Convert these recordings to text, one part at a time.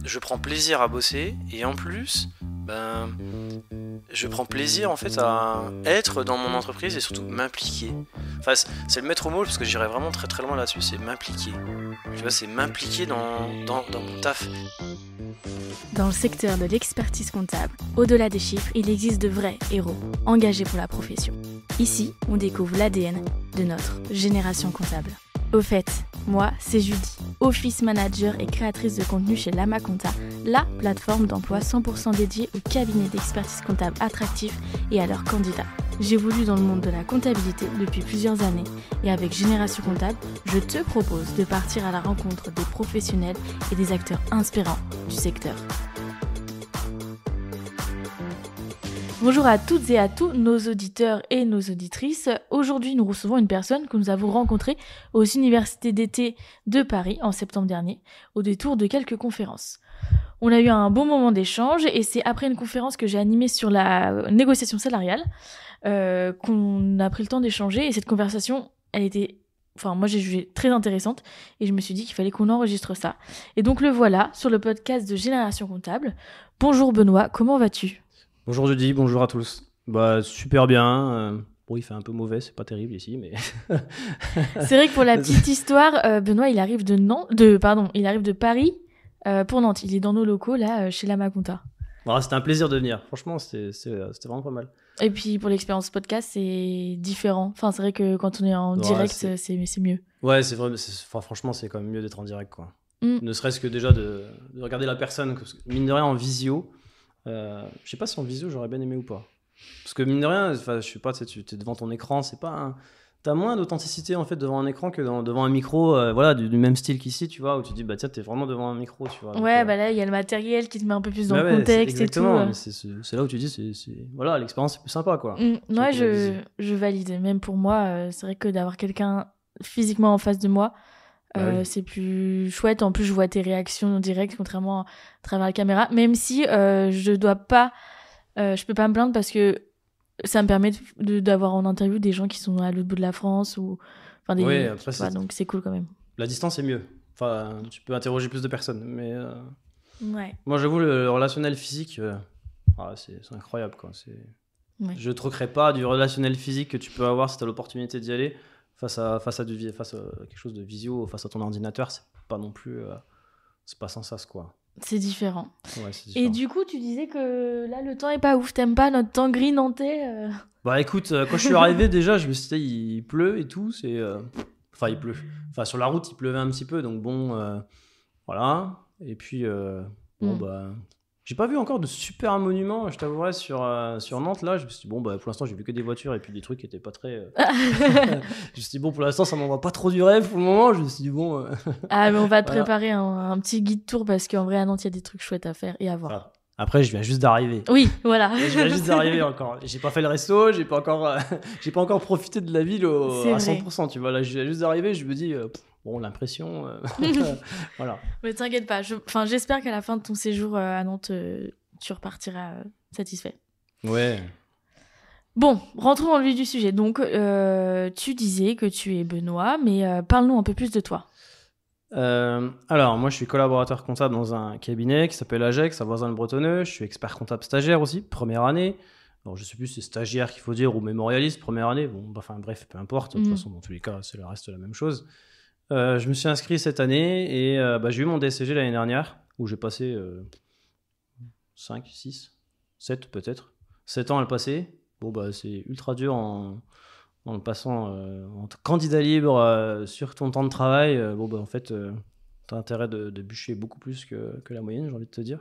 je prends plaisir à bosser et en plus, je prends plaisir en fait à être dans mon entreprise et surtout m'impliquer. Enfin, c'est le maître mot parce que j'irais vraiment très très loin là-dessus, c'est m'impliquer. Tu vois, c'est m'impliquer dans mon taf. Dans le secteur de l'expertise comptable, au-delà des chiffres, il existe de vrais héros, engagés pour la profession. Ici, on découvre l'ADN de notre génération comptable. Au fait, moi, c'est Judy, Office Manager et créatrice de contenu chez Lama Compta, la plateforme d'emploi 100% dédiée aux cabinets d'expertise comptable attractifs et à leurs candidats. J'évolue dans le monde de la comptabilité depuis plusieurs années et avec Génération Comptable, je te propose de partir à la rencontre des professionnels et des acteurs inspirants du secteur. Bonjour à toutes et à tous nos auditeurs et nos auditrices. Aujourd'hui, nous recevons une personne que nous avons rencontrée aux universités d'été de Paris en septembre dernier, au détour de quelques conférences. On a eu un bon moment d'échange et c'est après une conférence que j'ai animée sur la négociation salariale qu'on a pris le temps d'échanger et cette conversation, moi j'ai jugé très intéressante et je me suis dit qu'il fallait qu'on enregistre ça. Et donc le voilà sur le podcast de Génération Comptable. Bonjour Benoît, comment vas-tu ? Bonjour Judy, bonjour à tous. Super bien. Bon, il fait un peu mauvais, c'est pas terrible ici, mais. C'est vrai que pour la petite histoire, Benoît, il arrive de Paris pour Nantes. Il est dans nos locaux là, chez Lama Compta. Voilà, c'était un plaisir de venir. Franchement, c'était vraiment pas mal. Et puis pour l'expérience podcast, c'est différent. Enfin, c'est vrai que quand on est en direct, c'est mieux. Ouais, c'est vrai. Franchement, c'est quand même mieux d'être en direct, quoi. Ne serait-ce que déjà de regarder la personne, mine de rien en visio. Je sais pas si en visio j'aurais bien aimé ou pas, parce que mine de rien, je sais pas, tu es devant ton écran, t'as moins d'authenticité en fait devant un écran que devant un micro, du même style qu'ici, tu vois, où tu te dis tiens, t'es vraiment devant un micro, tu vois. Ouais, là il y a le matériel qui te met un peu plus dans le contexte exactement, et tout. C'est là où tu dis voilà, l'expérience est plus sympa, quoi. Ouais, je valide. Même pour moi, c'est vrai que d'avoir quelqu'un physiquement en face de moi, c'est plus chouette. En plus, je vois tes réactions en direct, contrairement à travers la caméra. Même si je peux pas me plaindre parce que ça me permet d'avoir en interview des gens qui sont à l'autre bout de la France donc c'est cool quand même. La distance est mieux. Enfin, tu peux interroger plus de personnes, mais ouais. Moi, j'avoue, le relationnel physique, c'est incroyable, quoi. Ouais. Je te recrée pas du relationnel physique que tu peux avoir si tu as l'opportunité d'y aller. Face à quelque chose de visio, face à ton ordinateur, c'est pas non plus c'est pas sans sas, quoi. C'est différent. Ouais, c'est différent. Et du coup, tu disais que là le temps est pas ouf, t'aimes pas notre temps gris nantais Écoute, quand je suis arrivé déjà, je me suis dit il pleut et tout, il pleut. Enfin sur la route, il pleuvait un petit peu, donc bon voilà. Et puis j'ai pas vu encore de super monuments, je t'avouerais, sur Nantes. Là, je me suis dit, pour l'instant, j'ai vu que des voitures et puis des trucs qui étaient pas très. Je me suis dit, pour l'instant, ça m'envoie pas trop du rêve pour le moment. Je me suis dit, mais on va te préparer un petit guide tour parce qu'en vrai, à Nantes, il y a des trucs chouettes à faire et à voir. Voilà. Après, je viens juste d'arriver. Oui, voilà. Je viens juste d'arriver encore. J'ai pas fait le resto, j'ai pas encore profité de la ville à 100%. Tu vois, là, je viens juste d'arriver, je me dis. L'impression, voilà. Mais t'inquiète pas, j'espère qu'à la fin de ton séjour à Nantes, tu repartiras satisfait. Ouais. Bon, rentrons dans le vif du sujet. Donc, tu disais que tu es Benoît, mais parle-nous un peu plus de toi. Alors, moi, je suis collaborateur comptable dans un cabinet qui s'appelle Agex, à Voisin-le-Bretonneux. Je suis expert comptable stagiaire aussi, première année. Alors, je sais plus si c'est stagiaire qu'il faut dire ou mémorialiste, première année. Bref, peu importe. De toute façon, dans tous les cas, c'est le reste de la même chose. Je me suis inscrit cette année et j'ai eu mon DSCG l'année dernière où j'ai passé 5, 6, 7 peut-être. 7 ans à le passer. C'est ultra dur en le passant en candidat libre sur ton temps de travail. En fait, t'as intérêt de bûcher beaucoup plus que la moyenne, j'ai envie de te dire.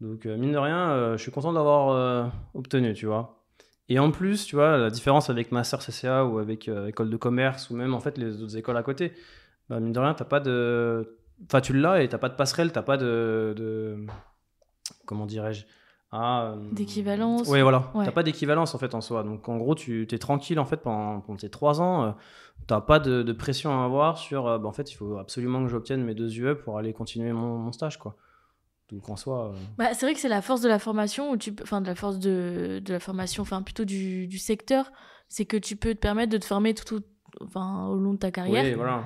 Donc, mine de rien, je suis content de l'avoir obtenu, tu vois. Et en plus, tu vois, la différence avec Master CCA ou avec école de commerce ou même en fait les autres écoles à côté, mine de rien, t'as pas de... Enfin, tu l'as et t'as pas de passerelle, t'as pas de... Comment dirais-je d'équivalence. Oui, voilà. Ouais. T'as pas d'équivalence en fait en soi. Donc en gros, tu t'es tranquille en fait pendant tes 3 ans. T'as pas de pression à avoir sur... en fait, il faut absolument que j'obtienne mes 2 UE pour aller continuer mon stage, quoi. Donc en soi... c'est vrai que c'est la force de la formation, de la force de la formation, plutôt du secteur, c'est que tu peux te permettre de te former au long de ta carrière. Oui, voilà.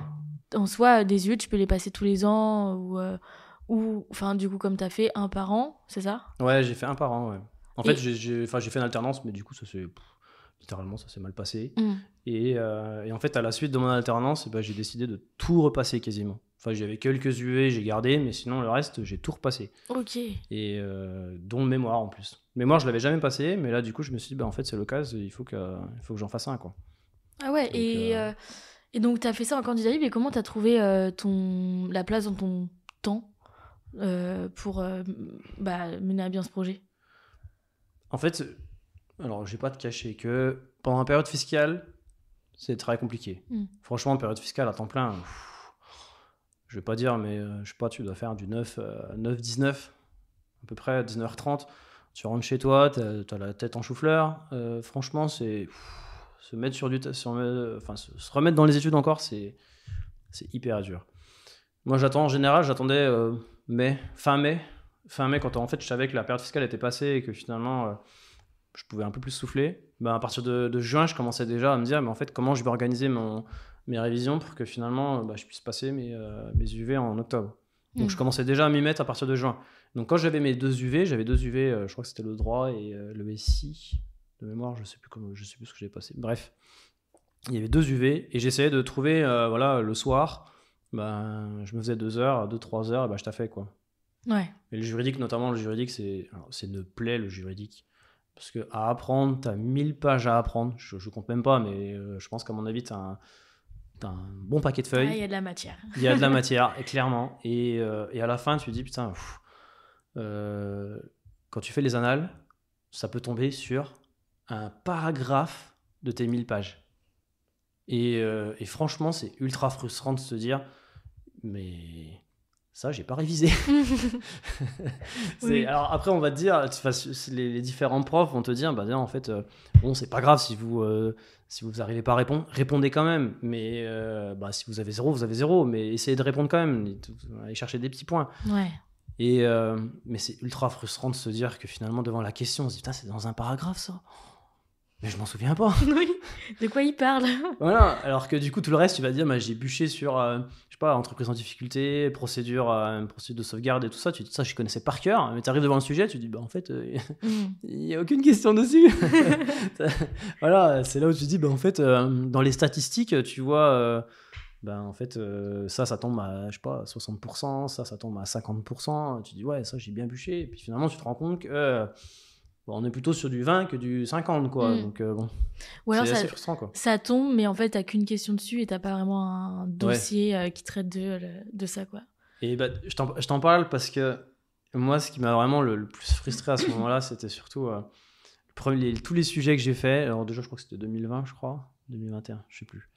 En soi, des UE, tu peux les passer tous les ans Ou, enfin, du coup, comme tu as fait un par an, c'est ça? Ouais, j'ai fait un par an, ouais. En Et- fait, j'ai fait une alternance, mais du coup, littéralement, ça s'est mal passé. Mm. Et en fait, à la suite de mon alternance, j'ai décidé de tout repasser quasiment. Enfin, j'avais quelques UV, j'ai gardé, mais sinon, le reste, j'ai tout repassé. Ok. Et dont le mémoire en plus. Le mémoire, je l'avais jamais passé, mais là, du coup, je me suis dit, en fait, c'est l'occasion, il faut que j'en fasse un, quoi. Ah ouais, Donc, et donc tu as fait ça en candidat libre, et comment tu as trouvé la place dans ton temps pour mener à bien ce projet? En fait, alors, je vais pas te cacher que pendant la période fiscale, c'est très compliqué. Mm. Franchement, période fiscale à temps plein, je vais pas dire, mais je sais pas, tu dois faire du 9-19, à peu près, 19h30. Tu rentres chez toi, t'as la tête en chou-fleur. Franchement, c'est se mettre sur se remettre dans les études encore, c'est hyper dur. Moi, en général, j'attendais fin mai, quand en fait je savais que la période fiscale était passée et que finalement je pouvais un peu plus souffler. À partir de juin, je commençais déjà à me dire, mais en fait, comment je vais organiser mes révisions pour que finalement je puisse passer mes UV en octobre. Donc je commençais déjà à m'y mettre à partir de juin. Donc quand j'avais mes 2 UV, je crois que c'était le droit et le SI de mémoire, je sais plus ce que j'ai passé. Bref, il y avait 2 UV et j'essayais de trouver le soir, je me faisais 2-3 heures, je taffais quoi. Ouais. Et le juridique, notamment, c'est une plaie, le juridique. Parce que à apprendre, t'as 1000 pages à apprendre. Je compte même pas, mais je pense qu'à mon avis, t'as un bon paquet de feuilles. Il y a de la matière. Il y a de la matière, et clairement. Et à la fin, tu te dis, putain, quand tu fais les annales, ça peut tomber sur un paragraphe de tes 1000 pages. Et franchement, c'est ultra frustrant de se dire, mais ça, j'ai pas révisé. Oui. Alors après, on va te dire, les différents profs vont te dire, en fait, bon, c'est pas grave si vous arrivez pas à répondre, répondez quand même. Mais si vous avez 0, vous avez 0. Mais essayez de répondre quand même. Allez chercher des petits points. Ouais. Mais c'est ultra frustrant de se dire que finalement, devant la question, on se dit, putain, c'est dans un paragraphe ça. Mais je m'en souviens pas. Oui. De quoi il parle? Voilà. Alors que du coup, tout le reste, tu vas dire, j'ai bûché sur, je sais pas, entreprise en difficulté, procédure de sauvegarde et tout ça. Ça, je connaissais par cœur. Mais tu arrives devant le sujet, tu dis, en fait, il n'y a aucune question dessus. Voilà, c'est là où tu dis, en fait, dans les statistiques, tu vois, en fait, ça tombe à, je sais pas, 60%, ça tombe à 50%. Tu dis, ouais, ça, j'ai bien bûché. Et puis finalement, tu te rends compte que. On est plutôt sur du 20 que du 50, quoi. Donc, bon, ou alors c'est assez frustrant, quoi. Ça tombe, mais en fait, t'as qu'une question dessus et t'as pas vraiment un dossier qui traite de ça, quoi. Et je t'en parle parce que moi, ce qui m'a vraiment le plus frustré à ce moment-là, c'était surtout tous les sujets que j'ai faits. Alors déjà, je crois que c'était 2020, je crois. 2021, je sais plus.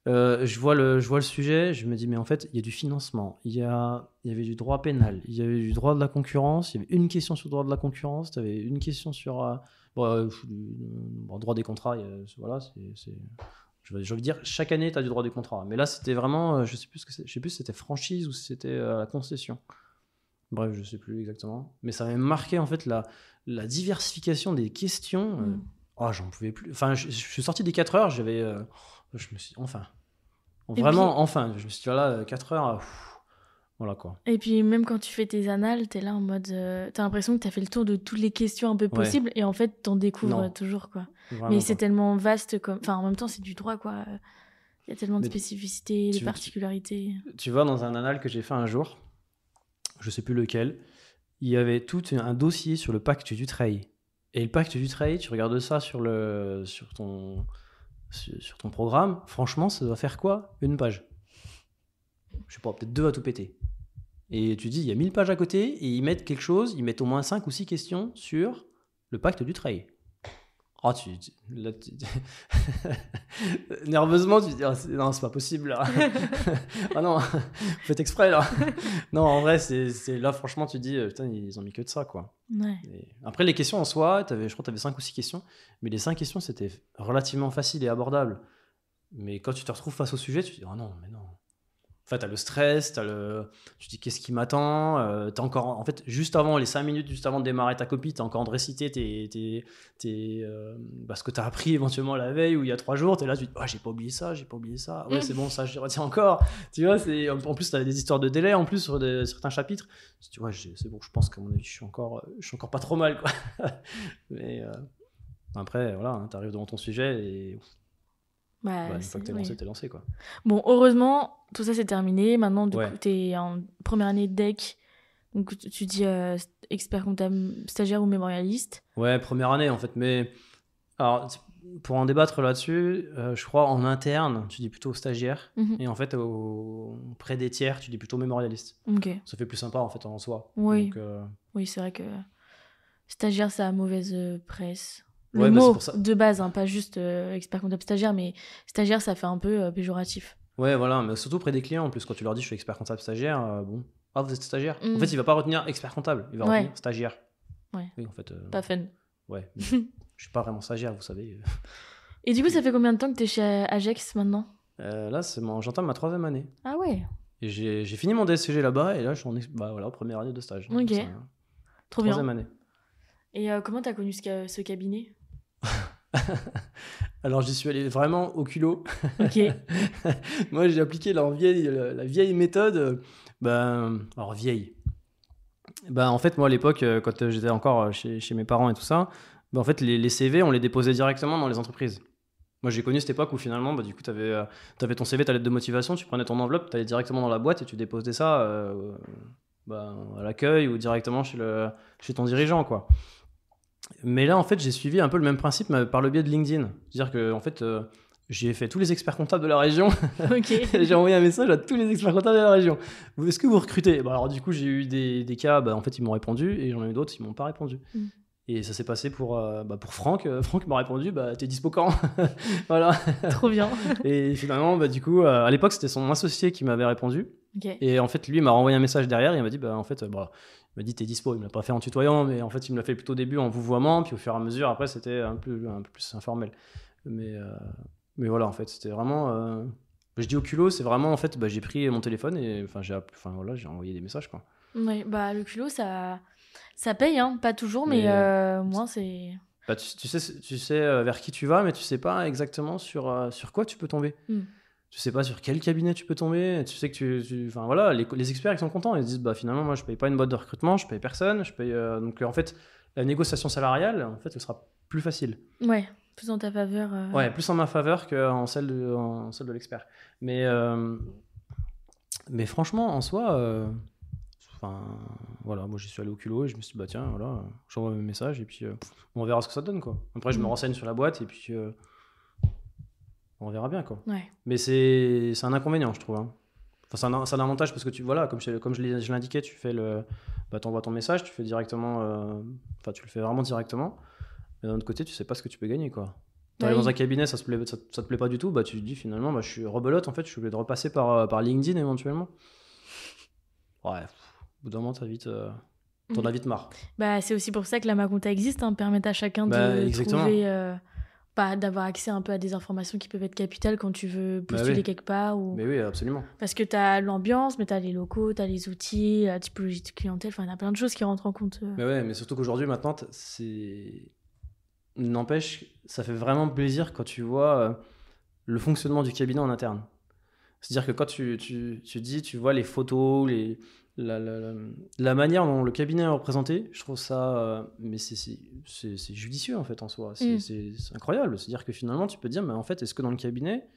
Je vois le sujet, je me dis, mais en fait, il y a du financement, il y avait du droit pénal, il y avait du droit de la concurrence, il y avait une question sur le droit de la concurrence, tu avais une question sur droit des contrats, voilà, je veux dire, chaque année, tu as du droit des contrats. Mais là, c'était vraiment, je sais plus si c'était franchise ou si c'était la concession. Bref, je sais plus exactement. Mais ça m'avait marqué, en fait, la diversification des questions. J'en pouvais plus. Enfin, je suis sorti des 4 heures, je me suis dit, enfin, je me suis dit, voilà, 4 heures, voilà quoi. Et puis même quand tu fais tes annales, t'es là en mode, t'as l'impression que t'as fait le tour de toutes les questions un peu possibles, et en fait t'en découvres toujours, quoi. Vraiment, mais c'est tellement vaste, en même temps c'est du droit, quoi. Il y a tellement de spécificités, de particularités. Tu vois, dans un annal que j'ai fait un jour, je sais plus lequel, il y avait tout un dossier sur le pacte d'Utreil. Et le pacte d'Utreil, tu regardes ça sur ton programme, franchement, ça doit faire quoi? Une page. Je sais pas, peut-être 2 à tout péter. Et tu dis, il y a 1000 pages à côté, et ils mettent au moins 5 ou 6 questions sur le pacte d'Utreil. Nerveusement, tu te dis, non, c'est pas possible, là. Ah non, vous faites exprès, là. Non, en vrai, c'est là, franchement, tu te dis, putain, ils ont mis que de ça, quoi. Ouais. Après, les questions en soi, je crois que tu avais 5 ou 6 questions, mais les 5 questions, c'était relativement facile et abordable. Mais quand tu te retrouves face au sujet, tu te dis, oh non, mais non. En fait, t'as le stress, tu te dis qu'est-ce qui m'attend. T'as encore, en fait, juste avant, les 5 minutes, juste avant de démarrer ta copie, t'as encore en train de réciter ce que t'as appris éventuellement la veille ou il y a 3 jours. T'es là, tu te dis, j'ai pas oublié ça. Ouais, c'est bon, ça, je retiens encore. Tu vois, en plus, t'as des histoires de délai en plus sur certains chapitres. Tu vois, c'est bon, je pense qu'à mon avis, je suis encore pas trop mal, quoi. Mais après, voilà, hein, t'arrives devant ton sujet et. Une fois que t'es lancé, quoi. Bon, heureusement, tout ça c'est terminé. Maintenant, du coup, t'es en première année de DEC. Donc, tu dis expert comptable, stagiaire ou mémorialiste. Ouais, première année, en fait. Mais, alors, pour en débattre là-dessus, je crois en interne, tu dis plutôt stagiaire. Et en fait, auprès des tiers, tu dis plutôt mémorialiste. Okay. Ça fait plus sympa, en fait, en soi. Oui, donc, oui, c'est vrai que stagiaire, ça a mauvaise presse. Le ouais, mot pour ça. de base, hein, pas juste expert comptable stagiaire, mais stagiaire, ça fait un peu péjoratif. Ouais, voilà, mais surtout près des clients, en plus, quand tu leur dis je suis expert comptable stagiaire, bon, vous êtes stagiaire. En fait, il va pas retenir expert comptable, il va retenir stagiaire. Ouais. Oui, en fait. Pas fun. Ouais, je suis pas vraiment stagiaire, vous savez. Et du coup, ça fait combien de temps que t'es chez Agex maintenant ? Là, j'entame ma 3e année. Ah ouais. Et j'ai fini mon DSCG là-bas, et là, je suis en première année de stage. Ok. Trop bien. 3e année. Et comment t'as connu ce cabinet ? Alors j'y suis allé vraiment au culot. Ok. Moi j'ai appliqué la vieille méthode. Alors vieille. En fait moi à l'époque quand j'étais encore chez mes parents et tout ça, en fait les CV on les déposait directement dans les entreprises. Moi j'ai connu cette époque où finalement du coup t'avais ton CV, ta lettre de motivation, tu prenais ton enveloppe, t'allais directement dans la boîte et tu déposais ça à l'accueil ou directement chez ton dirigeant, quoi. Mais là, en fait, j'ai suivi un peu le même principe mais par le biais de LinkedIn. C'est-à-dire que, en fait, j'ai fait tous les experts comptables de la région. Ok. J'ai envoyé un message à tous les experts comptables de la région. Est-ce que vous recrutez ? Alors, du coup, j'ai eu des cas, en fait, ils m'ont répondu, et j'en ai eu d'autres, ils m'ont pas répondu. Et ça s'est passé pour Franck. Franck m'a répondu, t'es dispo quand ? Voilà. Trop bien. Et finalement, du coup, à l'époque, c'était son associé qui m'avait répondu. Okay. Et en fait, lui, il m'a renvoyé un message derrière. Il m'a dit, en fait, il m'a dit, t'es dispo. Il me l'a pas fait en tutoyant, mais en fait, il me l'a fait plutôt au début en vouvoiement. Puis au fur et à mesure, après, c'était un peu plus informel. Mais voilà, en fait, c'était vraiment. Je dis au culot, c'est vraiment, en fait, j'ai pris mon téléphone et j'ai envoyé des messages, quoi. Oui, le culot, ça paye, hein. Pas toujours, mais moi, c'est. Tu sais vers qui tu vas, mais tu sais pas exactement sur quoi tu peux tomber. Tu sais pas sur quel cabinet tu peux tomber. Tu sais que les experts ils sont contents, ils se disent finalement moi je paye pas une boîte de recrutement, je paye personne, je paye donc en fait la négociation salariale en fait elle sera plus facile. Ouais, plus en ta faveur. Ouais, plus en ma faveur qu'en celle de l'expert. Mais franchement en soi voilà, moi j'y suis allé au culot et je me suis dit tiens voilà, j'envoie mes messages et puis on verra ce que ça donne, quoi. Après je me renseigne sur la boîte et puis on verra bien, quoi. Ouais. Mais c'est un inconvénient, je trouve, hein. Enfin, c'est un avantage parce que comme je l'indiquais, tu fais t'envoies ton message, tu fais directement, tu le fais vraiment directement. Mais d'un autre côté, tu sais pas ce que tu peux gagner, quoi. T'arrives dans un cabinet, ça te plaît pas du tout, tu te dis finalement, je suis rebelote, en fait, je suis obligé de repasser par LinkedIn éventuellement. Ouais, au bout d'un moment, t'en as vite marre. C'est aussi pour ça que la Maconta existe, hein, permettre à chacun de trouver. D'avoir accès un peu à des informations qui peuvent être capitales quand tu veux postuler quelque part. Mais oui, absolument. Parce que tu as l'ambiance, mais tu as les locaux, tu as les outils, la typologie de clientèle, il y a plein de choses qui rentrent en compte. Mais surtout qu'aujourd'hui, maintenant, n'empêche, ça fait vraiment plaisir quand tu vois le fonctionnement du cabinet en interne. C'est-à-dire que quand tu vois les photos, la manière dont le cabinet est représenté, je trouve ça mais c'est judicieux en fait en soi, c'est incroyable. C'est-à-dire que finalement tu peux te dire mais en fait est-ce que dans le cabinet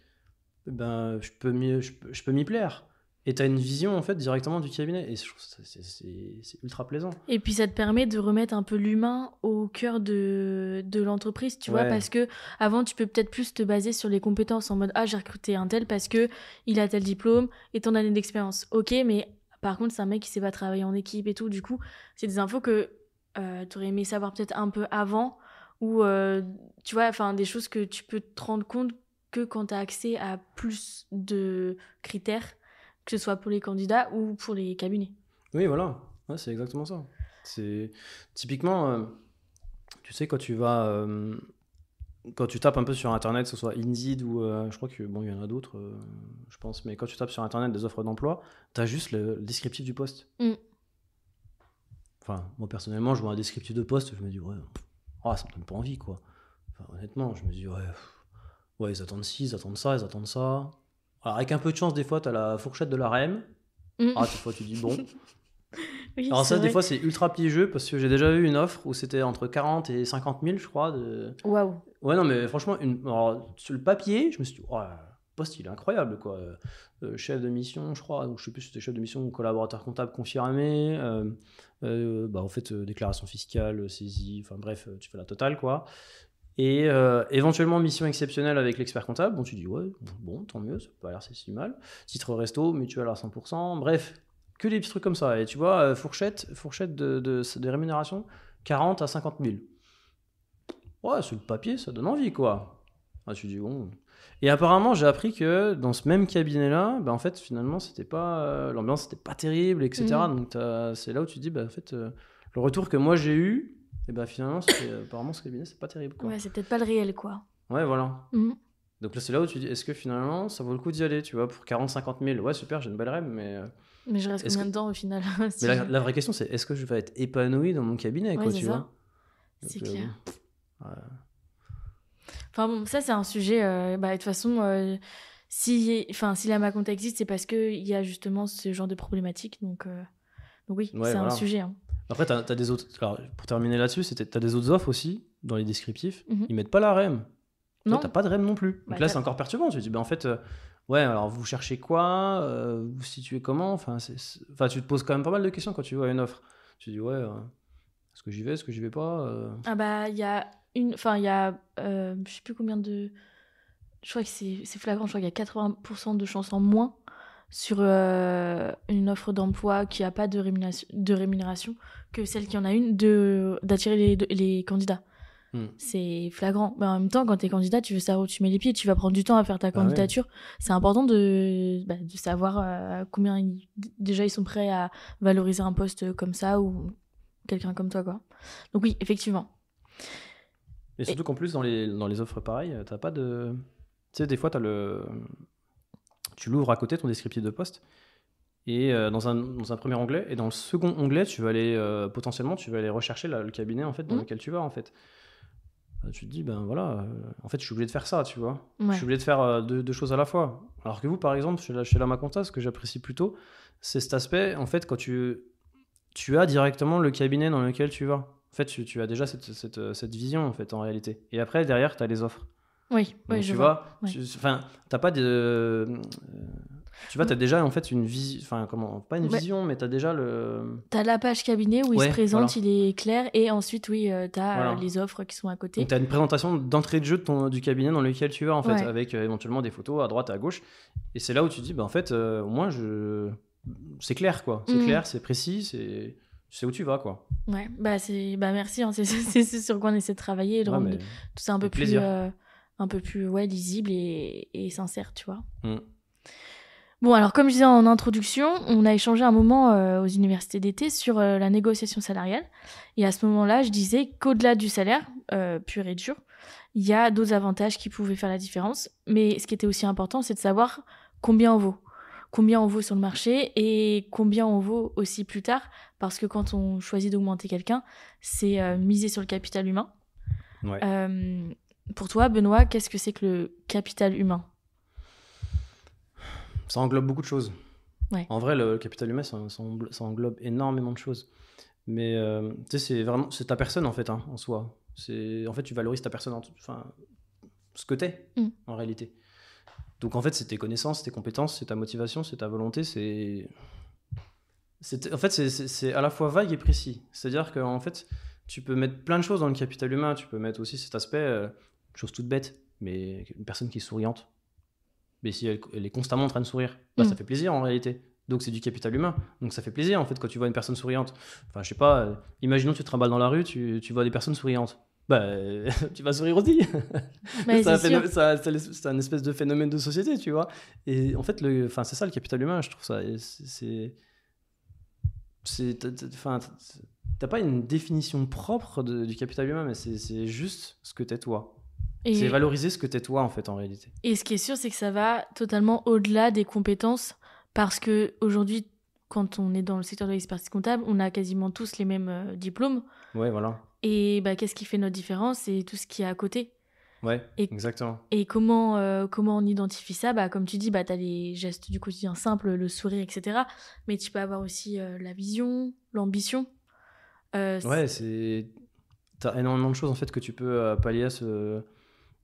je peux m'y plaire, et tu as une vision en fait directement du cabinet, et je trouve que c'est ultra plaisant. Et puis ça te permet de remettre un peu l'humain au cœur de l'entreprise, tu vois, parce que avant tu peux peut-être plus te baser sur les compétences en mode j'ai recruté un tel parce que il a tel diplôme et ton année d'expérience. Ok, mais par contre, c'est un mec qui sait pas travailler en équipe et tout. Du coup, c'est des infos que t'aurais aimé savoir peut-être un peu avant, ou tu vois, des choses que tu peux te rendre compte que quand t'as accès à plus de critères, que ce soit pour les candidats ou pour les cabinets. Oui, voilà. Ouais, c'est exactement ça. C'est typiquement, tu sais, quand tu vas quand tu tapes un peu sur Internet, que ce soit Indeed ou je crois que bon, il y en a d'autres, je pense, mais quand tu tapes sur Internet des offres d'emploi, tu as juste le descriptif du poste. Enfin, moi personnellement, je vois un descriptif de poste, je me dis ouais, ça me donne pas envie quoi. Enfin, honnêtement, je me dis ouais, ils attendent ci, ils attendent ça, ils attendent ça. Alors avec un peu de chance, des fois, tu as la fourchette de la REM. Des fois, tu dis bon. Oui, Alors ça, vrai. des fois, c'est ultra piégeux parce que j'ai déjà eu une offre où c'était entre 40 et 50 000, je crois. Waouh. Ouais, non, mais franchement, alors, sur le papier, je me suis dit, le poste, il est incroyable, quoi. Chef de mission, je crois, ou je sais plus si c'était chef de mission ou collaborateur comptable confirmé. En fait, déclaration fiscale, saisie, enfin bref, tu fais la totale, quoi. Et éventuellement, mission exceptionnelle avec l'expert comptable. Bon, tu dis, ouais, bon, tant mieux, ça peut pas l'air si mal. Titre resto, mutuelle à 100%, bref. Que des petits trucs comme ça. Et tu vois, fourchette de rémunération, 40 à 50 000. Ouais, sur le papier, ça donne envie, quoi. Tu dis, bon. Et apparemment, j'ai appris que dans ce même cabinet-là, en fait, finalement, c'était pas, l'ambiance n'était pas terrible, etc. Donc, c'est là où tu dis, en fait, le retour que moi j'ai eu, finalement, apparemment, ce cabinet, c'est pas terrible, quoi. Ouais, c'est peut-être pas le réel, quoi. Ouais, voilà. Donc là, c'est là où tu dis, est-ce que finalement, ça vaut le coup d'y aller, tu vois, pour 40-50 000. Ouais, super, j'ai une belle rêve, mais... Mais je reste combien de temps, au final Mais la vraie question, c'est est-ce que je vais être épanoui dans mon cabinet, quoi, tu vois. C'est Donc, clair. Ouais. Enfin bon, ça, c'est un sujet... de toute façon, si la Maconta existe, c'est parce qu'il y a justement ce genre de problématique. Donc oui, Ouais, c'est voilà. un sujet. Hein. Après, t'as des autres... Alors, pour terminer là-dessus, t'as des autres offres aussi, dans les descriptifs. Ils mettent pas la REM. Non. T'as pas de REM non plus. Donc là, c'est encore perturbant. Tu te dis, en fait... Ouais, alors vous cherchez quoi, vous vous situez comment, enfin, tu te poses quand même pas mal de questions quand tu vois une offre. Tu te dis, ouais, est-ce que j'y vais, est-ce que j'y vais pas il y a je sais plus combien de... Je crois que c'est flagrant, je crois qu'il y a 80% de chances en moins sur une offre d'emploi qui a pas de rémunération que celle qui en a une d'attirer les candidats. C'est flagrant. Mais en même temps, quand tu es candidat, tu veux savoir où tu mets les pieds, tu vas prendre du temps à faire ta candidature. Ouais. C'est important de savoir combien déjà ils sont prêts à valoriser un poste comme ça ou quelqu'un comme toi, quoi. Donc oui, effectivement. Et surtout qu'en plus, dans les offres pareilles, t'as pas de... Tu sais, des fois, tu l'ouvres à côté, ton descriptif de poste, et dans un premier onglet, et dans le second onglet, tu vas aller, potentiellement, tu vas aller rechercher le cabinet, en fait, dans lequel tu vas, en fait. Tu te dis, en fait, je suis obligé de faire ça, tu vois. Ouais. Je suis obligé de faire deux choses à la fois. Alors que vous, par exemple, chez la Maconta, ce que j'apprécie plutôt, c'est cet aspect, en fait, quand tu as directement le cabinet dans lequel tu vas. En fait, tu as déjà cette vision, en fait, en réalité. Et après, derrière, tu as les offres. Oui, donc, je vois. Ouais. T'as pas de... Tu vois, t'as déjà en fait une vision, pas une vision, mais t'as déjà T'as la page cabinet où il se présente, il est clair, et ensuite, t'as les offres qui sont à côté. Donc t'as une présentation d'entrée de jeu du cabinet dans lequel tu vas, en fait, avec éventuellement des photos à droite et à gauche. Et c'est là où tu te dis, en fait, au moins, c'est clair, quoi. C'est clair, c'est précis, tu sais où tu vas, quoi. Ouais, merci, hein. C'est sur quoi on essaie de travailler, et de rendre tout ça un peu plus lisible et sincère, tu vois. Bon, alors comme je disais en introduction, on a échangé un moment aux universités d'été sur la négociation salariale. Et à ce moment-là, je disais qu'au-delà du salaire, pur et dur, il y a d'autres avantages qui pouvaient faire la différence. Mais ce qui était aussi important, c'est de savoir combien on vaut. Combien on vaut sur le marché et combien on vaut aussi plus tard. Parce que quand on choisit d'augmenter quelqu'un, c'est miser sur le capital humain. Ouais. Pour toi, Benoît, qu'est-ce que c'est que le capital humain ? Ça englobe beaucoup de choses. Ouais. En vrai, le capital humain, ça englobe énormément de choses. Mais tu sais, c'est ta personne, en fait, hein, en soi. En fait, tu valorises ta personne, ce que t'es, en réalité. Donc, en fait, c'est tes connaissances, tes compétences, c'est ta motivation, c'est ta volonté, en fait, c'est à la fois vague et précis. C'est-à-dire qu'en fait, tu peux mettre plein de choses dans le capital humain. Tu peux mettre aussi cet aspect, chose toute bête, mais une personne qui est souriante. Mais si elle est constamment en train de sourire, ça fait plaisir en réalité. Donc c'est du capital humain. Donc ça fait plaisir en fait quand tu vois une personne souriante. Enfin, je sais pas, imaginons que tu te trimbales dans la rue, tu vois des personnes souriantes. Tu vas sourire aussi. C'est un espèce de phénomène de société, tu vois. Et en fait, c'est ça le capital humain, je trouve ça. T'as pas une définition propre du capital humain, mais c'est juste ce que t'es toi. C'est valoriser ce que t'es toi, en fait, en réalité. Et ce qui est sûr, c'est que ça va totalement au-delà des compétences, parce que aujourd'hui, quand on est dans le secteur de l'expertise comptable, on a quasiment tous les mêmes diplômes. Ouais, voilà. Et qu'est-ce qui fait notre différence? C'est tout ce qui est à côté. Ouais, exactement. Et comment on identifie ça? Comme tu dis, t'as les gestes du quotidien simples, le sourire, etc. Mais tu peux avoir aussi la vision, l'ambition. Ouais, t'as énormément de choses en fait que tu peux pallier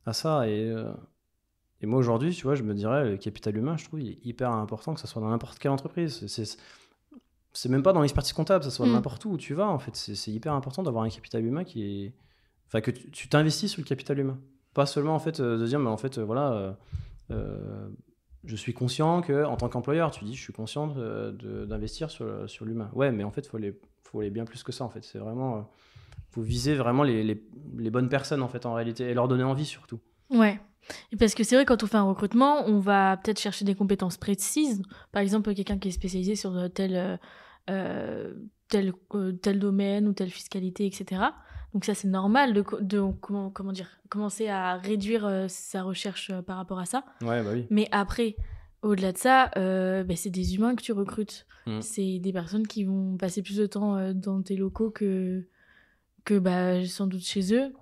à ça. Et moi aujourd'hui, tu vois, je me dirais, le capital humain, je trouve, il est hyper important, que ça soit dans n'importe quelle entreprise. C'est même pas dans l'expertise comptable, ça soit n'importe où tu vas, en fait. C'est hyper important d'avoir un capital humain qui est... Enfin, que tu t'investis sur le capital humain. Pas seulement, en fait, de dire, mais en fait, voilà, je suis conscient qu'en tant qu'employeur, tu dis, je suis conscient d'investir sur l'humain. Ouais, mais en fait, faut aller bien plus que ça, en fait. C'est vraiment... faut viser vraiment les bonnes personnes, en fait, en réalité, et leur donner envie, surtout. Ouais. Et parce que c'est vrai, quand on fait un recrutement, on va peut-être chercher des compétences précises. Par exemple, quelqu'un qui est spécialisé sur tel domaine ou telle fiscalité, etc. Donc ça, c'est normal de commencer à réduire sa recherche par rapport à ça. Ouais, bah oui. Mais après, au-delà de ça, c'est des humains que tu recrutes. C'est des personnes qui vont passer plus de temps dans tes locaux que sans doute chez eux.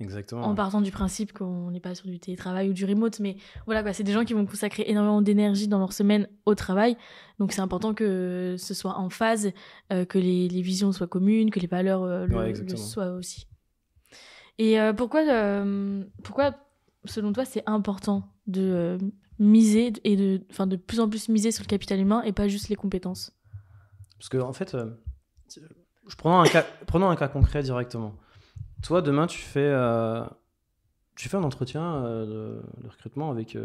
Exactement. En partant du principe qu'on n'est pas sur du télétravail ou du remote, mais voilà, c'est des gens qui vont consacrer énormément d'énergie dans leur semaine au travail. Donc c'est important que ce soit en phase, que les visions soient communes, que les valeurs le soient aussi. Et pourquoi, selon toi, c'est important de miser et de plus en plus miser sur le capital humain et pas juste les compétences? Parce que en fait, prenons un cas concret directement. Toi, demain, tu fais un entretien de recrutement avec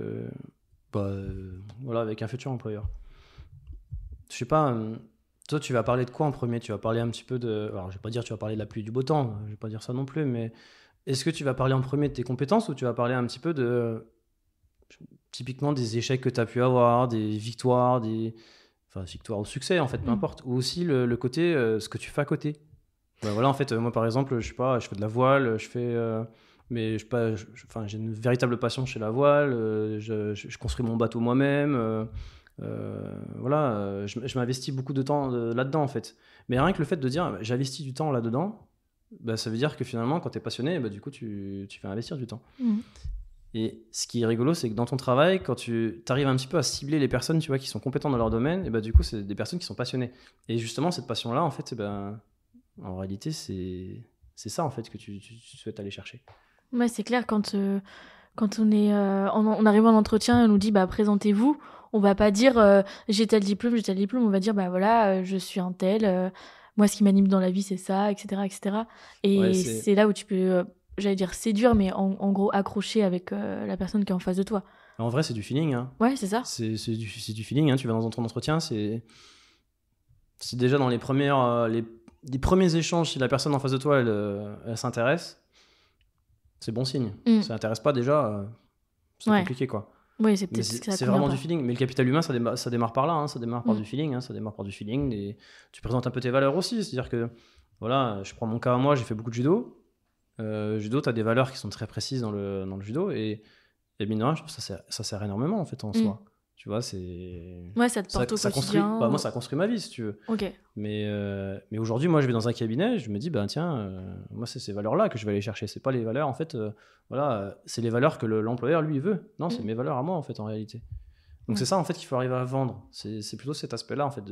avec un futur employeur. Je sais pas, toi, tu vas parler de quoi en premier? Tu vas parler un petit peu de... Alors, je vais pas dire tu vas parler de la pluie et du beau temps, je vais pas dire ça non plus, mais est-ce que tu vas parler en premier de tes compétences ou tu vas parler un petit peu typiquement des échecs que tu as pu avoir, des victoires, victoires ou succès, en fait, peu importe, ou aussi le côté, ce que tu fais à côté. Voilà, en fait, moi par exemple, je sais pas, je fais de la voile, mais j'ai une véritable passion chez la voile, je construis mon bateau moi-même, je m'investis beaucoup de temps là-dedans en fait. Mais rien que le fait de dire j'investis du temps là-dedans, ça veut dire que finalement, quand tu es passionné, du coup, tu vas investir du temps. Et ce qui est rigolo, c'est que dans ton travail, quand tu arrives un petit peu à cibler les personnes, tu vois, qui sont compétentes dans leur domaine, et du coup, c'est des personnes qui sont passionnées. Et justement, cette passion-là, en fait, en réalité, c'est ça en fait que tu souhaites aller chercher. Ouais, c'est clair. Quand on arrive en entretien, on nous dit présentez-vous. On va pas dire j'ai tel diplôme. On va dire je suis un tel. Moi, ce qui m'anime dans la vie, c'est ça, etc., etc. Et ouais, c'est là où tu peux, j'allais dire séduire, mais en gros accrocher avec la personne qui est en face de toi. En vrai, c'est du feeling. Hein. Ouais, c'est ça. C'est du feeling. Hein. Tu vas dans ton entretien, c'est déjà dans les premiers échanges, si la personne en face de toi, elle s'intéresse, c'est bon signe. Si ça n'intéresse pas déjà, c'est compliqué, quoi. Oui, c'est peut-être que ça c'est vraiment du feeling. Mais le capital humain, ça démarre par là. Hein. Ça démarre par du feeling. Hein. Ça démarre par du feeling. Et tu présentes un peu tes valeurs aussi. C'est-à-dire que, voilà, je prends mon cas à moi, j'ai fait beaucoup de judo. Judo, tu as des valeurs qui sont très précises dans le judo. Et mine de rien, je trouve que ça sert énormément, en fait, en soi. Tu vois, c'est... Ouais, ça te porte au quotidien. Moi, ça a construit ma vie, si tu veux. Ok. Mais aujourd'hui, moi, je vais dans un cabinet, je me dis, tiens, moi, c'est ces valeurs-là que je vais aller chercher. C'est pas les valeurs, en fait, c'est les valeurs que l'employeur, lui, veut. Non, c'est mes valeurs à moi, en fait, en réalité. Donc, c'est ça, en fait, qu'il faut arriver à vendre. C'est plutôt cet aspect-là, en fait,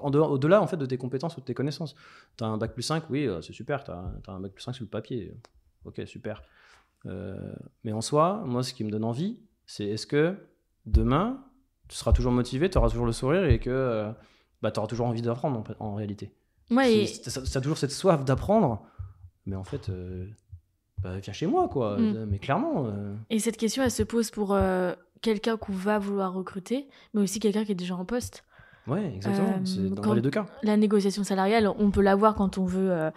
au-delà, en fait, de tes compétences ou de tes connaissances. T'as un bac plus 5, oui, c'est super, t'as un bac plus 5 sur le papier. Ok, super. Mais en soi, moi, ce qui me donne envie, c'est est-ce que demain, tu seras toujours motivé, tu auras toujours le sourire et que tu auras toujours envie d'apprendre en réalité. Ouais, tu as toujours cette soif d'apprendre, mais en fait, viens chez moi, quoi. Mais clairement. Et cette question, elle se pose pour quelqu'un qu'on va vouloir recruter, mais aussi quelqu'un qui est déjà en poste. Ouais, exactement. C'est dans les deux cas. La négociation salariale, on peut l'avoir quand on veut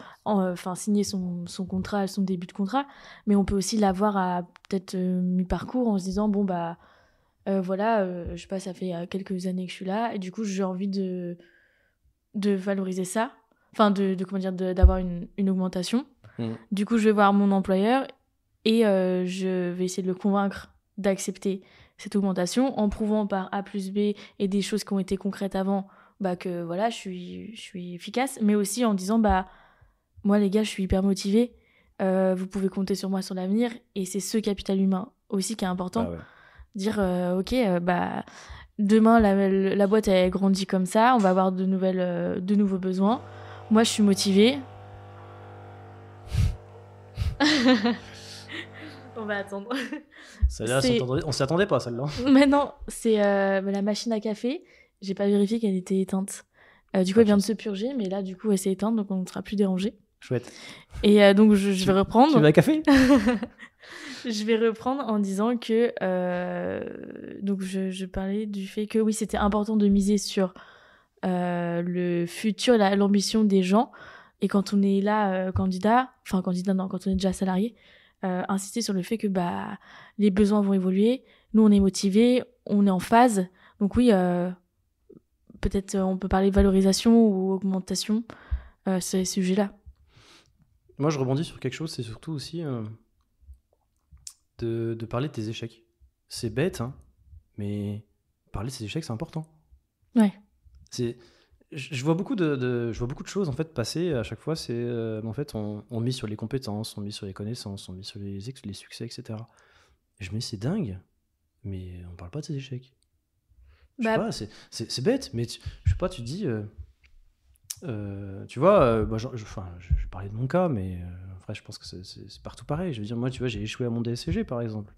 signer son contrat, son début de contrat, mais on peut aussi l'avoir à peut-être mi-parcours en se disant je sais pas, ça fait quelques années que je suis là et du coup j'ai envie de valoriser ça, enfin d'avoir une augmentation. Du coup je vais voir mon employeur et je vais essayer de le convaincre d'accepter cette augmentation en prouvant par A plus B et des choses qui ont été concrètes avant que voilà, je suis efficace, mais aussi en disant moi les gars, je suis hyper motivée, vous pouvez compter sur moi sur l'avenir, et c'est ce capital humain aussi qui est important. Ah ouais. Dire ok, demain la boîte elle grandit comme ça, on va avoir de nouveaux besoins. Moi je suis motivée. On va attendre. Celle-là, on s'y attendait pas, celle-là. Maintenant, c'est la machine à café. J'ai pas vérifié qu'elle était éteinte. Du coup, elle vient de se purger, mais là, du coup, elle s'est éteinte, donc on ne sera plus dérangé. Chouette. Et donc, je vais reprendre. Tu veux un café? Je vais reprendre en disant que... donc, je parlais du fait que, oui, c'était important de miser sur le futur, l'ambition des gens. Et quand on est là, quand on est déjà salarié, insister sur le fait que les besoins vont évoluer. Nous, on est motivés, on est en phase. Donc oui, peut-être on peut parler de valorisation ou augmentation, ces sujets-là. Moi, je rebondis sur quelque chose, c'est surtout aussi de parler de tes échecs. C'est bête, hein, mais parler de ses échecs, c'est important. Ouais. Je vois beaucoup de choses en fait passer à chaque fois. C'est en fait on mise sur les compétences, on mise sur les connaissances, on mise sur les succès, etc. Et je me dis c'est dingue, mais on parle pas de ses échecs. Je sais pas, c'est bête, mais je sais pas, tu te dis, tu vois, je parlais de mon cas, mais après je pense que c'est partout pareil. Je veux dire, moi, tu vois, j'ai échoué à mon DSCG par exemple,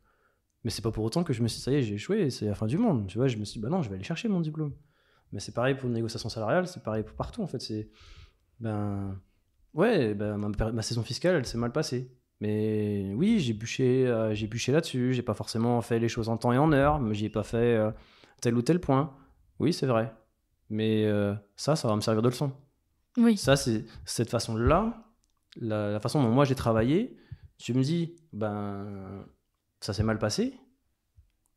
mais c'est pas pour autant que je me suis dit, ça y est, j'ai échoué, c'est la fin du monde. Tu vois, je me suis dit, non, je vais aller chercher mon diplôme. Mais c'est pareil pour une négociation salariale, c'est pareil pour partout en fait. C'est ma saison fiscale, elle s'est mal passée. Mais oui, j'ai bûché là-dessus. J'ai pas forcément fait les choses en temps et en heure, mais j'y ai pas fait tel ou tel point. Oui, c'est vrai. Mais ça va me servir de leçon. Oui. Ça, c'est cette façon-là, la façon dont moi j'ai travaillé. Tu me dis, ça s'est mal passé.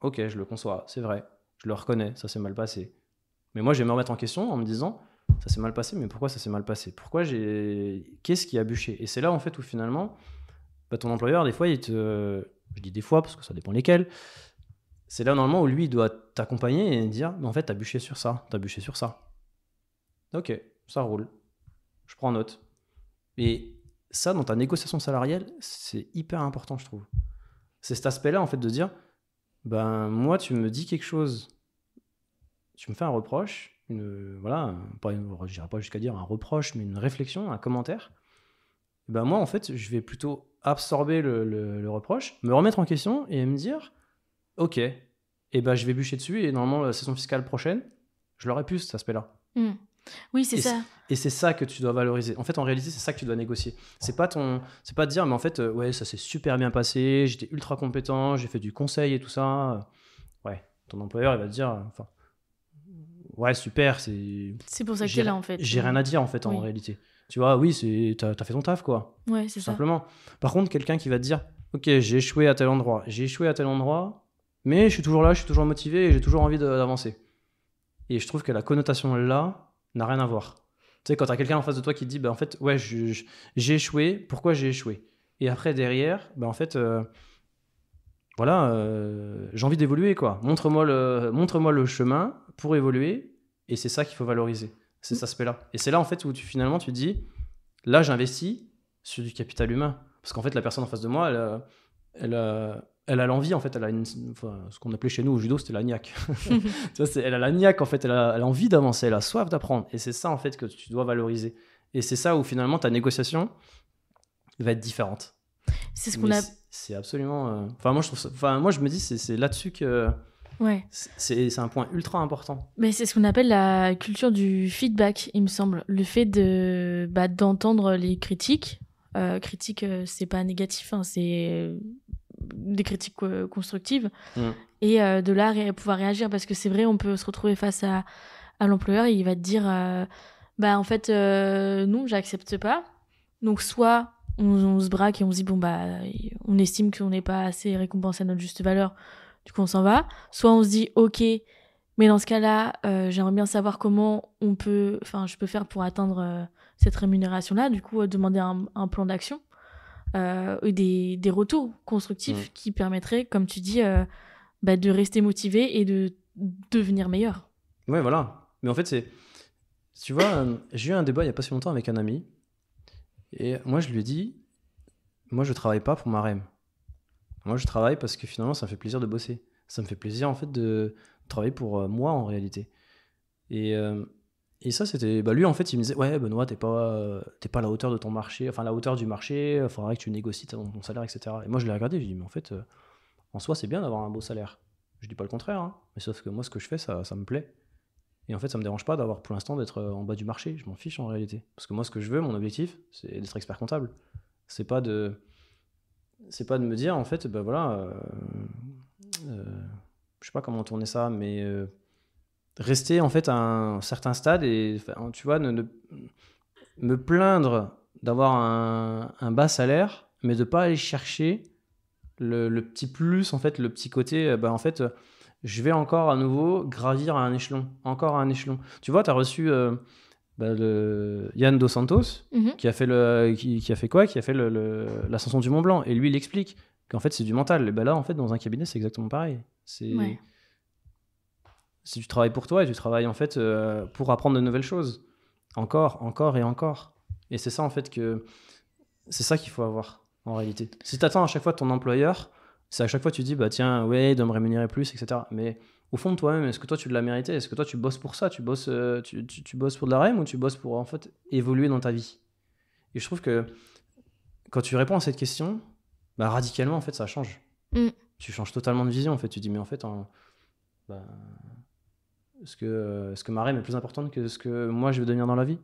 Ok, je le conçois, c'est vrai. Je le reconnais, ça s'est mal passé. Mais moi, je vais me remettre en question en me disant, ça s'est mal passé, mais pourquoi ça s'est mal passé? Qu'est-ce qui a bûché? Et c'est là, en fait, où finalement, ton employeur, des fois, je dis des fois, parce que ça dépend lesquels, c'est là, normalement, où lui, il doit t'accompagner et dire, mais en fait, t'as bûché sur ça, t'as bûché sur ça. Ok, ça roule. Je prends note. Et ça, dans ta négociation salariale, c'est hyper important, je trouve. C'est cet aspect-là, en fait, de dire, moi, tu me dis quelque chose... Tu me fais un reproche, je n'irai pas jusqu'à dire un reproche, mais une réflexion, un commentaire. Moi, en fait, je vais plutôt absorber le reproche, me remettre en question et me dire, ok, je vais bûcher dessus et normalement, la saison fiscale prochaine, je l'aurai plus, cet aspect-là. Oui, c'est ça. Et c'est ça que tu dois valoriser. En fait, en réalité, c'est ça que tu dois négocier. C'est pas de dire, mais en fait, ouais, ça s'est super bien passé, j'étais ultra compétent, j'ai fait du conseil et tout ça. Ouais, ton employeur, il va te dire, ouais, super, c'est pour ça que t'es là, en fait. J'ai rien à dire, en fait, en réalité. Tu vois, oui, t'as fait ton taf, quoi. Ouais, c'est ça. Simplement. Par contre, quelqu'un qui va te dire, ok, j'ai échoué à tel endroit, mais je suis toujours là, je suis toujours motivé et j'ai toujours envie d'avancer. Et je trouve que la connotation là n'a rien à voir. Tu sais, quand t'as quelqu'un en face de toi qui te dit, en fait, ouais, j'ai échoué, pourquoi j'ai échoué? Et après, derrière, en fait... j'ai envie d'évoluer, quoi. Montre-moi le chemin pour évoluer, et c'est ça qu'il faut valoriser. C'est cet aspect-là. Et c'est là, en fait, où finalement, tu te dis, là, j'investis sur du capital humain. Parce qu'en fait, la personne en face de moi, elle a l'envie, en fait, ce qu'on appelait chez nous au judo, c'était la niaque. Tu vois, elle a la niaque, en fait, elle a envie d'avancer, elle a soif d'apprendre. Et c'est ça, en fait, que tu dois valoriser. Et c'est ça où, finalement, ta négociation va être différente. C'est ce qu'on a... C'est absolument... moi, je me dis, c'est là-dessus que... Ouais. C'est un point ultra important. Mais c'est ce qu'on appelle la culture du feedback, il me semble. Le fait d'entendre les critiques. Critiques, c'est pas négatif, hein, c'est des critiques constructives. Et de là, pouvoir réagir. Parce que c'est vrai, on peut se retrouver face à l'employeur et il va te dire en fait, non, j'accepte pas. Donc, soit on se braque et on se dit, on estime qu'on n'est pas assez récompensé à notre juste valeur. Du coup, on s'en va. Soit on se dit, ok, mais dans ce cas-là, j'aimerais bien savoir comment je peux faire pour atteindre cette rémunération-là. Du coup, demander un plan d'action. des retours constructifs qui permettraient, comme tu dis, de rester motivé et de devenir meilleur. Ouais, voilà. Mais en fait, tu vois, j'ai eu un débat il n'y a pas si longtemps avec un ami. Et moi, je lui ai dit, moi, je travaille pas pour ma REM. Moi, je travaille parce que finalement, ça me fait plaisir de bosser. Ça me fait plaisir, en fait, de travailler pour moi, en réalité. Et ça, c'était... lui, en fait, il me disait, ouais, Benoît, t'es pas à la hauteur de ton marché, enfin, à la hauteur du marché, il faudrait que tu négocies ton salaire, etc. Et moi, je l'ai regardé, je lui ai dit, mais en fait, en soi, c'est bien d'avoir un beau salaire. Je dis pas le contraire, hein, mais sauf que moi, ce que je fais, ça me plaît. Et en fait, ça me dérange pas d'avoir, pour l'instant, d'être en bas du marché. Je m'en fiche, en réalité. Parce que moi, ce que je veux, mon objectif, c'est d'être expert comptable. C'est pas de me dire, en fait, je sais pas comment tourner ça, mais rester en fait à un certain stade et tu vois, me plaindre d'avoir un bas salaire, mais de pas aller chercher le petit plus, en fait, le petit côté, en fait, je vais encore à nouveau gravir à un échelon, encore à un échelon. Tu vois, tu as reçu le Yann Dos Santos, qui a fait qui a fait quoi? Qui a fait l'ascension du Mont Blanc. Et lui, il explique qu'en fait, c'est du mental. Et là, en fait, dans un cabinet, c'est exactement pareil. C'est tu travailles pour toi et tu travailles en fait pour apprendre de nouvelles choses. Encore et encore. Et c'est ça, en fait, c'est ça qu'il faut avoir, en réalité. Si tu attends à chaque fois de ton employeur, c'est à chaque fois tu dis, tiens, ouais, il doit me rémunérer plus, etc. Mais au fond de toi-même, est-ce que toi tu l'as mérité? Est-ce que toi tu bosses pour ça? Tu bosses pour de la REM ou tu bosses pour en fait évoluer dans ta vie? Et je trouve que quand tu réponds à cette question, radicalement en fait ça change. Tu changes totalement de vision en fait. Tu dis mais en fait est-ce que ma REM est plus importante que ce que moi je veux devenir dans la vie?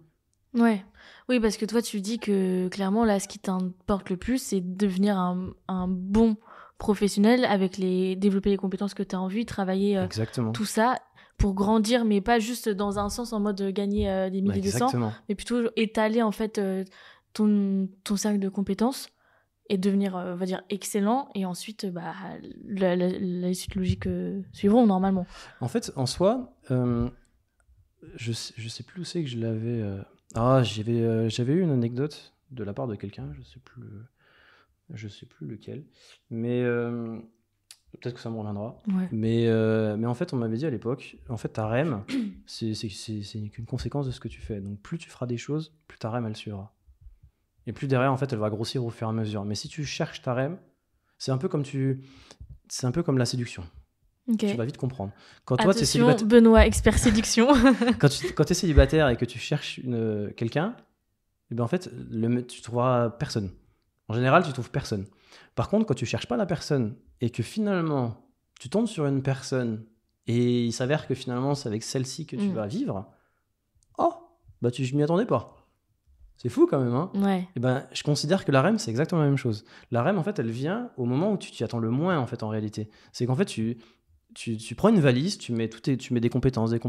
Ouais. Oui, parce que toi tu dis que clairement là ce qui t'importe le plus c'est de devenir un bon professionnel avec développer les compétences que tu as envie, travailler tout ça pour grandir, mais pas juste dans un sens en mode gagner des milliers de cents, mais plutôt étaler en fait ton cercle de compétences et devenir, on va dire, excellent, et ensuite la suite logique suivront normalement. En fait, en soi, je sais plus où c'est que je l'avais... j'avais eu une anecdote de la part de quelqu'un, je sais plus lequel, mais peut-être que ça me reviendra. Ouais. Mais en fait, on m'avait dit à l'époque, en fait, ta REM, c'est qu'une conséquence de ce que tu fais. Donc, plus tu feras des choses, plus ta REM, elle suivra. Et plus derrière, en fait, elle va grossir au fur et à mesure. Mais si tu cherches ta REM, c'est un peu comme la séduction. Okay. Tu vas vite comprendre. Quand toi, t'es célibataire... Benoît, expert séduction. quand t'es célibataire et que tu cherches quelqu'un, et en fait, tu trouveras personne. En général, tu trouves personne. Par contre, quand tu cherches pas la personne et que finalement, tu tombes sur une personne et il s'avère que finalement, c'est avec celle-ci que tu vas vivre, je m'y attendais pas. C'est fou quand même, hein? Ouais. Et je considère que la REM, c'est exactement la même chose. La REM, en fait, elle vient au moment où tu t'y attends le moins, en fait, en réalité. C'est qu'en fait, tu prends une valise, tu mets des compétences, des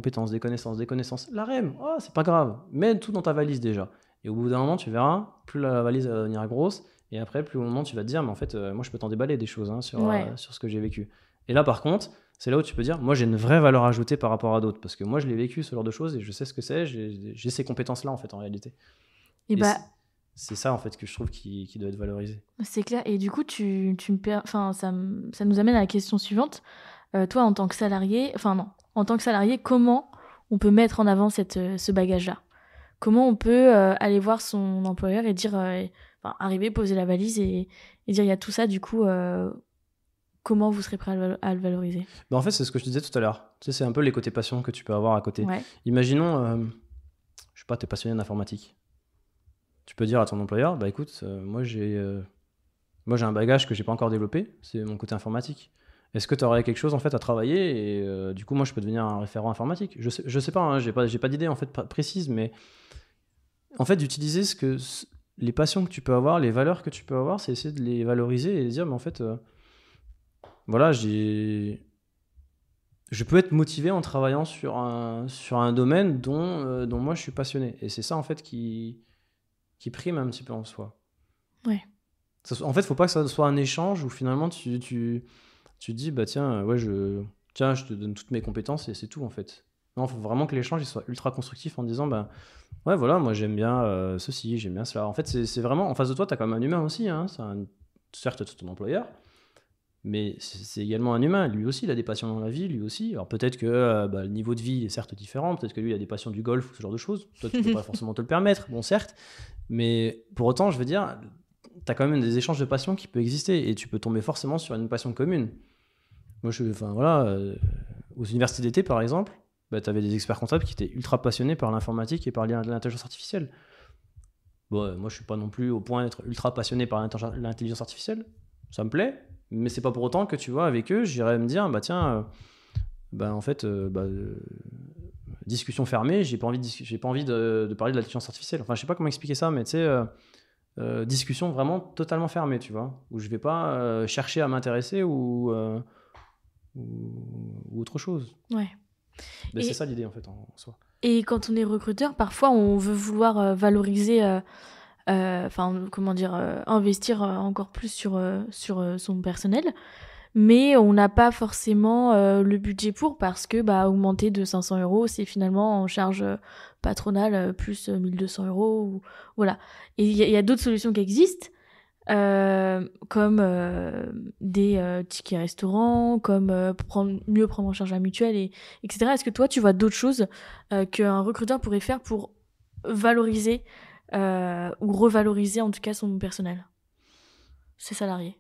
connaissances. La REM, c'est pas grave. Mets tout dans ta valise déjà. Et au bout d'un moment, tu verras, plus la valise va devenir grosse, et après, plus au moment, tu vas te dire, mais en fait, moi, je peux t'en déballer des choses sur ce que j'ai vécu. Et là, par contre, c'est là où tu peux dire, moi, j'ai une vraie valeur ajoutée par rapport à d'autres, parce que moi, je l'ai vécu, ce genre de choses, et je sais ce que c'est, j'ai ces compétences-là, en fait, en réalité. Et c'est ça, en fait, que je trouve qui doit être valorisé. C'est clair. Et du coup, ça nous amène à la question suivante. Toi, en tant que salarié, comment on peut mettre en avant ce bagage-là? Comment on peut aller voir son employeur et dire, arriver, poser la valise et dire, il y a tout ça, du coup, comment vous serez prêt à le valoriser? En fait, c'est ce que je te disais tout à l'heure. Tu sais, c'est un peu les côtés passion que tu peux avoir à côté. Ouais. Imaginons, je sais pas, t'es passionné d'informatique. Tu peux dire à ton employeur, écoute, moi j'ai un bagage que j'ai pas encore développé, c'est mon côté informatique. Est-ce que tu aurais quelque chose en fait à travailler et du coup moi je peux devenir un référent informatique? Je sais pas, hein, j'ai pas d'idée en fait précise, mais en fait d'utiliser les passions que tu peux avoir, les valeurs que tu peux avoir, c'est essayer de les valoriser et de dire mais en fait je peux être motivé en travaillant sur un domaine dont moi je suis passionné, et c'est ça en fait qui prime un petit peu en soi. Ouais. En fait, faut pas que ça soit un échange où finalement tu dis tiens, je te donne toutes mes compétences et c'est tout en fait. Non, il faut vraiment que l'échange il soit ultra constructif en disant bah, ouais, voilà, moi j'aime bien ceci, j'aime bien cela. En fait, c'est vraiment en face de toi, tu as quand même un humain aussi. Hein, certes, c'est ton employeur, mais c'est également un humain. Lui aussi, il a des passions dans la vie, lui aussi. Alors peut-être que le niveau de vie est certes différent, peut-être que lui, il a des passions du golf ou ce genre de choses. Toi, tu peux pas forcément te le permettre, bon, certes. Mais pour autant, je veux dire, tu as quand même des échanges de passions qui peuvent exister et tu peux tomber forcément sur une passion commune. Moi, aux universités d'été, par exemple, bah, tu avais des experts comptables qui étaient ultra passionnés par l'informatique et par l'intelligence artificielle. Bon, moi, je suis pas non plus au point d'être ultra passionné par l'intelligence artificielle. Ça me plaît, mais c'est pas pour autant que, tu vois, avec eux, j'irais me dire, bah tiens, discussion fermée, j'ai pas envie de parler de l'intelligence artificielle. Enfin, je sais pas comment expliquer ça, mais tu sais, discussion vraiment totalement fermée, tu vois, où je vais pas chercher à m'intéresser ou autre chose. Ouais. Mais c'est ça l'idée en fait en soi. Et quand on est recruteur, parfois on veut vouloir valoriser, investir encore plus sur son personnel, mais on n'a pas forcément le budget pour, parce que augmenter de 500 €, c'est finalement en charge patronale plus 1200 €. Voilà. Et il y a d'autres solutions qui existent. Comme des tickets restaurants, comme mieux prendre en charge la mutuelle, etc. Est-ce que toi, tu vois d'autres choses qu'un recruteur pourrait faire pour valoriser ou revaloriser en tout cas son personnel, ses salariés?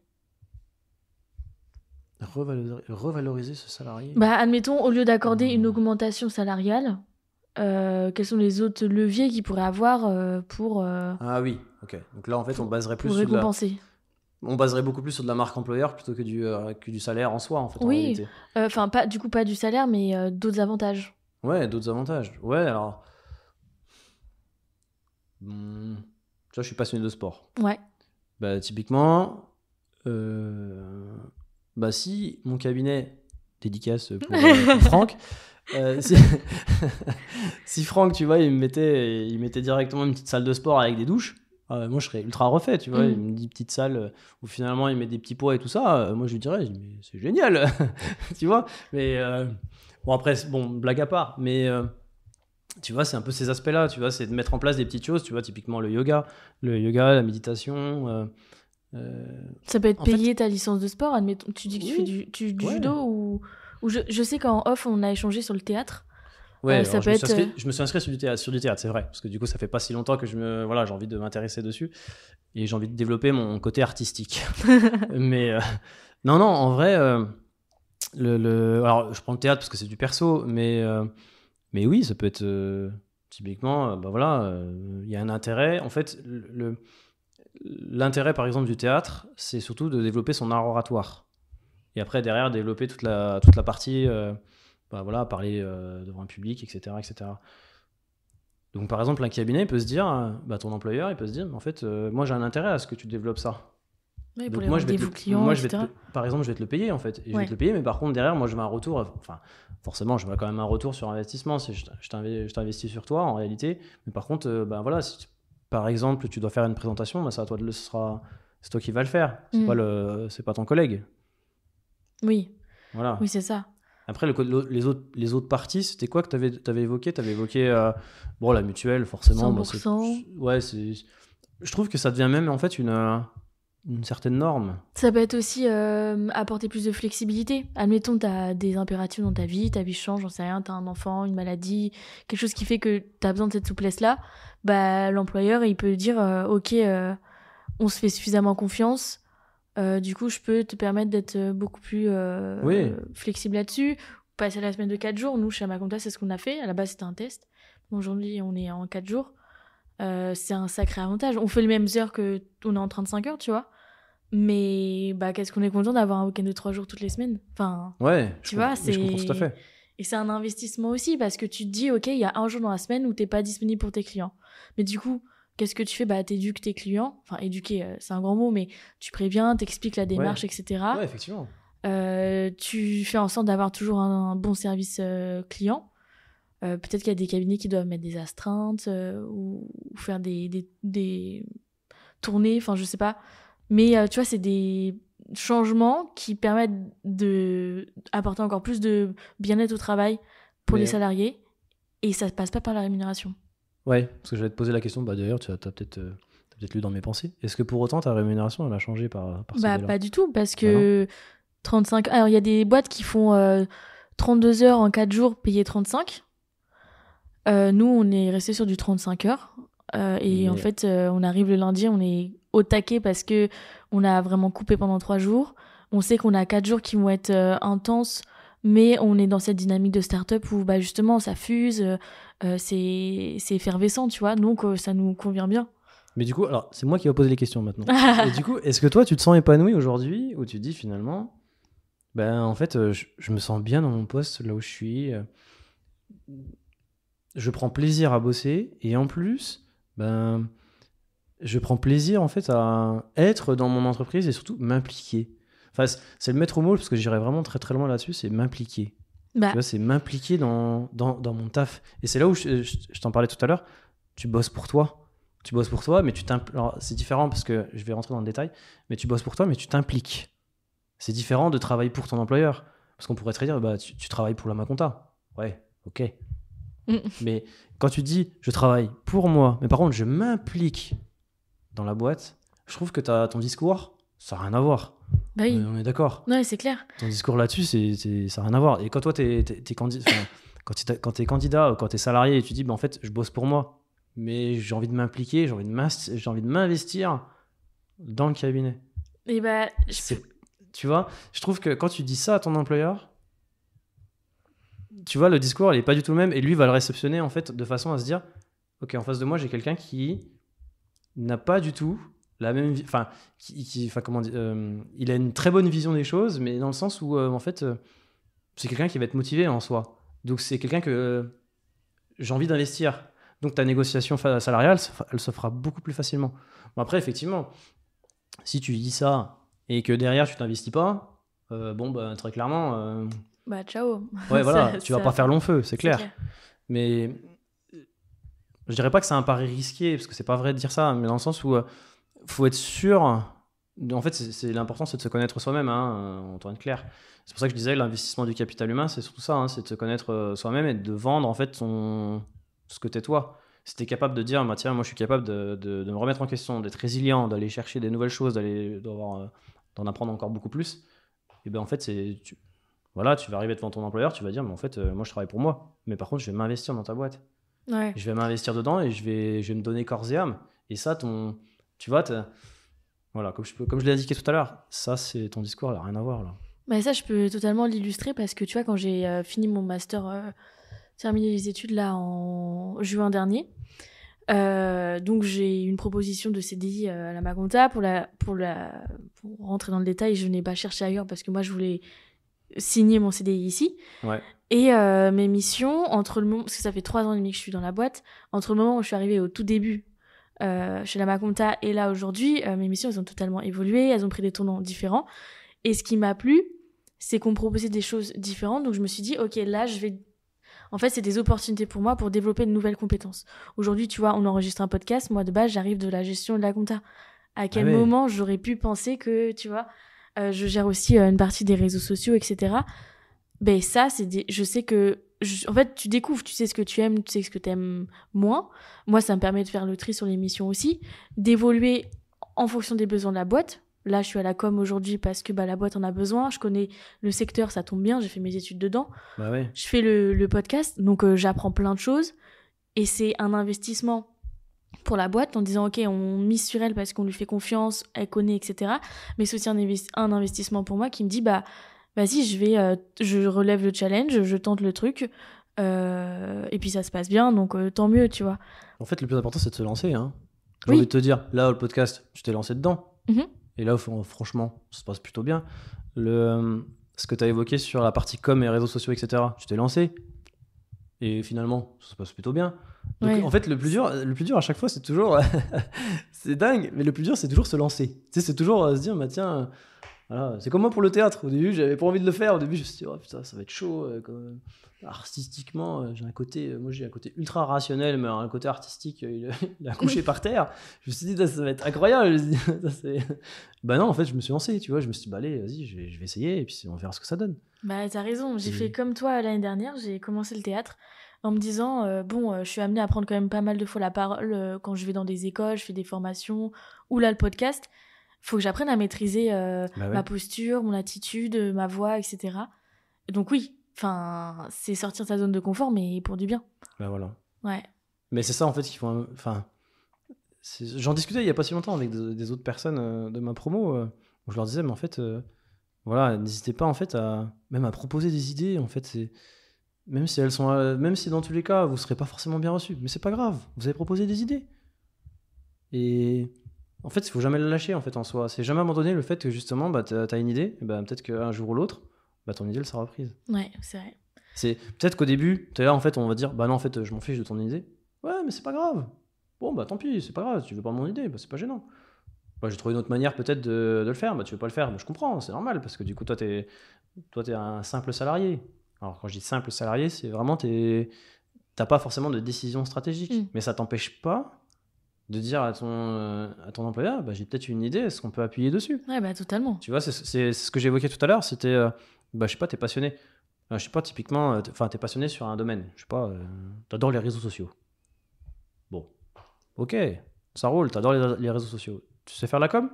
Revaloriser ce salarié. Admettons, au lieu d'accorder une augmentation salariale, quels sont les autres leviers qu'il pourrait avoir pour... Ah oui, ok. Donc là, en fait, on baserait plus pour récompenser. On baserait beaucoup plus sur de la marque employeur plutôt que du salaire en soi, en fait. Oui, pas du salaire, mais d'autres avantages. Ouais, d'autres avantages. Ouais, alors... Tu vois, je suis passionné de sport. Ouais. Typiquement, si mon cabinet, dédicace pour Franck, si Franck, tu vois, il mettait directement une petite salle de sport avec des douches, moi je serais ultra refait, tu vois. Il me dit petite salle où finalement il met des petits poids et tout ça, moi je lui dirais, mais c'est génial. Tu vois. Mais après, blague à part, mais tu vois, c'est un peu ces aspects-là, tu vois, c'est de mettre en place des petites choses, tu vois, typiquement le yoga, la méditation. Ça peut être payer ta licence de sport, admettons. Tu dis que tu fais du judo ou je sais qu'en off on a échangé sur le théâtre. Ouais, je me suis inscrit sur du théâtre, c'est vrai, parce que du coup ça fait pas si longtemps que j'ai envie de m'intéresser dessus et j'ai envie de développer mon côté artistique. Mais non, en vrai, alors je prends le théâtre parce que c'est du perso, mais oui, ça peut être typiquement, il y a un intérêt. En fait, l'intérêt par exemple du théâtre, c'est surtout de développer son art oratoire. Et après, derrière, développer toute la partie, parler devant un public, etc., etc. Donc, par exemple, un cabinet peut se dire, ton employeur, il peut se dire, en fait, moi, j'ai un intérêt à ce que tu développes ça. Oui, pour les rendez-vous clients, etc. Par exemple, je vais te le payer, en fait. Et je vais te le payer, mais par contre, derrière, moi, je veux un retour. Enfin, forcément, je veux quand même un retour sur investissement. Je t'investis sur toi, en réalité. Mais par contre, si par exemple, tu dois faire une présentation, c'est toi qui vas le faire. C'est pas ton collègue. Oui. Voilà. Oui, c'est ça. Après, les autres parties, c'était quoi que tu avais évoqué ? Tu avais évoqué la mutuelle, forcément. 100%. Je trouve que ça devient même en fait une certaine norme. Ça peut être aussi apporter plus de flexibilité. Admettons, tu as des impératifs dans ta vie change, j'en sais rien, tu as un enfant, une maladie, quelque chose qui fait que tu as besoin de cette souplesse-là. L'employeur, il peut dire ok, on se fait suffisamment confiance. Du coup, je peux te permettre d'être beaucoup plus flexible là-dessus. Passer la semaine de 4 jours. Nous, chez Amaconta, c'est ce qu'on a fait. À la base, c'était un test. Aujourd'hui, on est en 4 jours. C'est un sacré avantage. On fait les mêmes heures qu'on est en 35 heures, tu vois. Mais qu'est-ce qu'on est content d'avoir un week-end de 3 jours toutes les semaines. Enfin, tu vois, je comprends tout à fait. Et c'est un investissement aussi, parce que tu te dis, ok, il y a un jour dans la semaine où t'es pas disponible pour tes clients. Mais du coup, qu'est-ce que tu fais ? T'éduques tes clients. Enfin, éduquer, c'est un grand mot, mais tu préviens, t'expliques la démarche, etc. Ouais, effectivement. Tu fais en sorte d'avoir toujours un bon service client. Peut-être qu'il y a des cabinets qui doivent mettre des astreintes ou faire des tournées, enfin, je sais pas. Mais tu vois, c'est des changements qui permettent d'apporter encore plus de bien-être au travail pour les salariés et ça passe pas par la rémunération. Ouais, parce que j'allais te poser la question, bah d'ailleurs, tu as peut-être lu dans mes pensées. Est-ce que pour autant ta rémunération, elle a changé par ce Bah, biais-là? pas du tout, parce que 35... Alors, il y a des boîtes qui font 32 heures en 4 jours, payées 35. Nous, on est resté sur du 35 heures. Et en fait, on arrive le lundi, on est au taquet parce que on a vraiment coupé pendant 3 jours. On sait qu'on a 4 jours qui vont être intenses, mais on est dans cette dynamique de start-up où bah, justement, ça fuse, c'est effervescent, tu vois. Donc, ça nous convient bien. Mais du coup, alors, c'est moi qui vais poser les questions maintenant. Et du coup, est-ce que toi, tu te sens épanoui aujourd'hui ou tu te dis finalement, ben en fait, je me sens bien dans mon poste, là où je suis. Je prends plaisir à bosser et en plus, ben, je prends plaisir en fait à être dans mon entreprise et surtout m'impliquer. Enfin, c'est le maître mot parce que j'irai vraiment très très loin là-dessus, c'est m'impliquer. Bah, Tu vois, c'est m'impliquer dans mon taf. Et c'est là où je t'en parlais tout à l'heure, tu bosses pour toi. Tu bosses pour toi, mais alors, c'est différent parce que je vais rentrer dans le détail, mais tu bosses pour toi, mais tu t'impliques. C'est différent de travailler pour ton employeur. Parce qu'on pourrait te dire, bah, tu travailles pour la Maconta. Ouais, ok. Mais quand tu dis, je travaille pour moi, mais par contre, je m'implique dans la boîte, je trouve que ton discours, ça n'a rien à voir. bah oui. On est d'accord. Ouais, c'est clair. Ton discours là-dessus, ça n'a rien à voir. Et quand toi, t'es quand t'es candidat ou quand t'es salarié et tu dis, bah, en fait, je bosse pour moi, mais j'ai envie de m'impliquer, j'ai envie de m'investir dans le cabinet. Et bah, Tu vois, je trouve que quand tu dis ça à ton employeur, tu vois, le discours, il est pas du tout le même et lui va le réceptionner en fait de façon à se dire, ok, en face de moi, j'ai quelqu'un qui n'a pas du tout la même vie, enfin, comment dire, il a une très bonne vision des choses, mais dans le sens où en fait, c'est quelqu'un qui va être motivé en soi. Donc c'est quelqu'un que j'ai envie d'investir. Donc ta négociation salariale, elle se fera beaucoup plus facilement. Bon, après, effectivement, si tu dis ça et que derrière tu t'investis pas, bon, bah, très clairement, bah ciao. ouais, voilà, Ça- tu vas ça- pas faire long feu, c'est c'est clair. Mais je dirais pas que c'est un pari risqué, parce que c'est pas vrai de dire ça, mais dans le sens où faut être sûr. En fait, l'important, c'est de se connaître soi-même, hein, Antoine Claire. C'est pour ça que je disais l'investissement du capital humain, c'est surtout ça, hein, c'est de se connaître soi-même et de vendre en fait ce que t'es toi. Si t'es capable de dire, bah, tiens, moi je suis capable de me remettre en question, d'être résilient, d'aller chercher des nouvelles choses, d'en apprendre encore beaucoup plus, et ben en fait, voilà, tu vas arriver devant ton employeur, tu vas dire, mais en fait, moi je travaille pour moi, mais par contre, je vais m'investir dans ta boîte. Ouais. Je vais m'investir dedans et je vais me donner corps et âme. Et ça, tu vois, voilà, comme je l'ai indiqué tout à l'heure, ça, c'est ton discours, il n'a rien à voir là. Bah ça, je peux totalement l'illustrer parce que tu vois, quand j'ai fini mon master, terminé les études là en juin dernier, donc j'ai eu une proposition de CDI à la Maconta pour rentrer dans le détail. Je n'ai pas cherché ailleurs parce que moi, je voulais signer mon CDI ici. Ouais. Et mes missions, entre le moment, parce que ça fait 3 ans et demi que je suis dans la boîte, entre le moment où je suis arrivée au tout début chez la Maconta et là aujourd'hui, mes missions, elles ont totalement évolué, elles ont pris des tournants différents. Et ce qui m'a plu, c'est qu'on me proposait des choses différentes. Donc je me suis dit, ok, là, en fait, c'est des opportunités pour moi pour développer de nouvelles compétences. Aujourd'hui, tu vois, on enregistre un podcast. Moi, de base, j'arrive de la gestion de la compta. À quel moment j'aurais pu penser que, tu vois, je gère aussi une partie des réseaux sociaux, etc. Ben ça, je sais que... En fait, tu découvres, tu sais ce que tu aimes, tu sais ce que tu aimes moins. Moi, ça me permet de faire le tri sur les missions aussi, d'évoluer en fonction des besoins de la boîte. Là, je suis à la com aujourd'hui parce que la boîte en a besoin. Je connais le secteur, ça tombe bien, j'ai fait mes études dedans. Bah ouais. Je fais le podcast, donc j'apprends plein de choses. Et c'est un investissement pour la boîte en disant, ok, on mise sur elle parce qu'on lui fait confiance, elle connaît, etc. Mais c'est aussi un investissement pour moi qui me dit, vas-y, je relève le challenge, je tente le truc. Et puis ça se passe bien, donc tant mieux, tu vois. En fait, le plus important, c'est de se lancer. Hein. J'ai envie de te dire, là, le podcast, tu t'es lancé dedans. Mm-hmm. Et là, franchement, ça se passe plutôt bien. Ce que tu as évoqué sur la partie com et réseaux sociaux, etc., tu t'es lancé. Et finalement, ça se passe plutôt bien. Donc, ouais. En fait, le plus dur à chaque fois, c'est toujours... c'est dingue, mais le plus dur, c'est toujours se lancer. Tu sais, c'est toujours se dire, tiens... Voilà. C'est comme moi pour le théâtre. Au début, j'avais pas envie de le faire. Au début, je me suis dit, oh putain, ça va être chaud. Artistiquement, j'ai un côté ultra rationnel, mais un côté artistique, il a couché par terre. Je me suis dit, ça va être incroyable. Bah non, en fait, je me suis lancé, tu vois. Je me suis dit, allez, vas-y, je vais essayer et puis on verra ce que ça donne. Bah, t'as raison. J'ai fait comme toi l'année dernière. J'ai commencé le théâtre. en me disant je suis amenée à prendre quand même pas mal de fois la parole quand je vais dans des écoles, je fais des formations, ou là le podcast. Faut que j'apprenne à maîtriser ma posture, mon attitude, ma voix, etc. Et donc oui, c'est sortir de sa zone de confort, mais pour du bien. Bah voilà. Ouais. Mais c'est ça en fait qu'il faut. J'en discutais il y a pas si longtemps avec des autres personnes de ma promo où je leur disais, mais en fait, voilà, n'hésitez pas en fait même à proposer des idées. En fait, même si elles sont, même si dans tous les cas vous serez pas forcément bien reçus, mais c'est pas grave. Vous avez proposé des idées. Et en fait, il faut jamais le lâcher en fait en soi. C'est jamais abandonner le fait que justement, t'as une idée, et peut-être qu'un jour ou l'autre, ton idée elle sera prise. Ouais, c'est vrai. C'est peut-être qu'au début, t'es là en fait, on va dire, non en fait, je m'en fiche de ton idée. Ouais, mais c'est pas grave. Bon tant pis, c'est pas grave. Tu veux pas mon idée, c'est pas gênant. J'ai trouvé une autre manière peut-être de le faire. Tu veux pas le faire, mais je comprends, c'est normal parce que du coup, toi, t'es un simple salarié. Alors quand je dis simple salarié, c'est vraiment t'as pas forcément de décision stratégique, mais ça t'empêche pas de dire à ton employeur, j'ai peut-être une idée, est-ce qu'on peut appuyer dessus? Ouais, totalement. Tu vois, c'est ce que j'évoquais tout à l'heure, c'était, je sais pas, t'es passionné. Je sais pas, typiquement, t'es passionné sur un domaine. Je sais pas, t'adores les réseaux sociaux. Bon, ok, ça roule, t'adores les réseaux sociaux. Tu sais faire la com?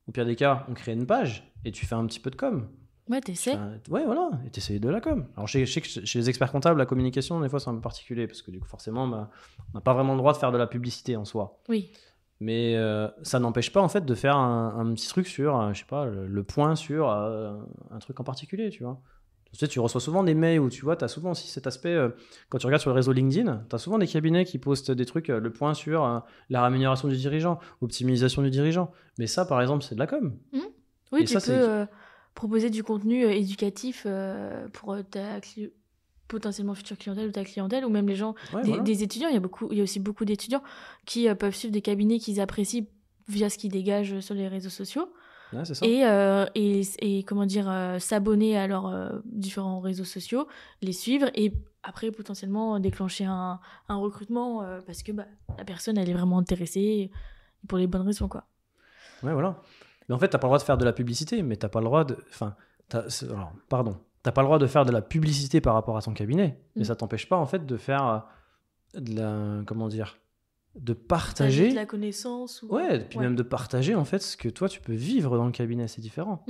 Au pire des cas, on crée une page et tu fais un petit peu de com. Ouais, t'essaies. Ouais, voilà, et t'essayes de la com. Alors, je sais que chez les experts comptables, la communication, des fois, c'est un peu particulier parce que du coup, forcément, on n'a pas vraiment le droit de faire de la publicité en soi. Oui. Mais ça n'empêche pas, en fait, de faire un petit truc sur, je sais pas, le point sur un truc en particulier, tu vois. Tu sais, tu reçois souvent des mails où tu vois, tu as souvent aussi cet aspect, quand tu regardes sur le réseau LinkedIn, tu as souvent des cabinets qui postent des trucs, le point sur la rémunération du dirigeant, optimisation du dirigeant. Mais ça, par exemple, c'est de la com. Oui, tu peux proposer du contenu éducatif pour ta potentiellement future clientèle ou ta clientèle, ou même les gens, des étudiants. Il y a aussi beaucoup d'étudiants qui peuvent suivre des cabinets qu'ils apprécient via ce qu'ils dégagent sur les réseaux sociaux. Ouais, c'est ça. Et comment dire, s'abonner à leurs différents réseaux sociaux, les suivre et après potentiellement déclencher un recrutement parce que la personne elle est vraiment intéressée pour les bonnes raisons, quoi. Ouais, voilà. Mais en fait, t'as pas le droit de faire de la publicité, mais t'as pas le droit de... t'as pas le droit de faire de la publicité par rapport à ton cabinet, mais ça t'empêche pas en fait de faire de partager de la connaissance ou... ouais, et puis même de partager en fait ce que toi tu peux vivre dans le cabinet, c'est différent.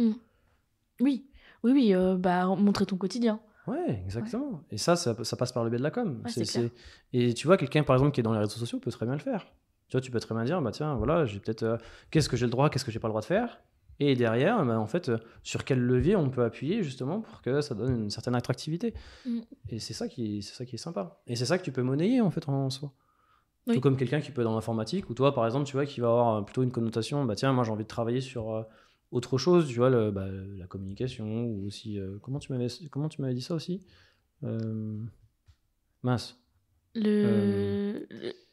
Oui, montrer ton quotidien. Ouais, exactement. Ouais. Et ça passe par le biais de la com. Ouais, c'est clair. Et tu vois, quelqu'un par exemple qui est dans les réseaux sociaux peut très bien le faire. Tu vois, tu peux très bien dire, tiens, voilà, j'ai peut-être qu'est-ce que j'ai le droit, qu'est-ce que j'ai pas le droit de faire. Et derrière, en fait, sur quel levier on peut appuyer justement pour que ça donne une certaine attractivité. Et c'est ça qui est sympa. Et c'est ça que tu peux monnayer en fait en soi. Oui. Tout comme quelqu'un qui peut être dans l'informatique, ou toi par exemple, tu vois, qui va avoir plutôt une connotation, tiens, moi j'ai envie de travailler sur autre chose, tu vois, la communication, ou aussi, comment tu m'avais dit ça aussi mince.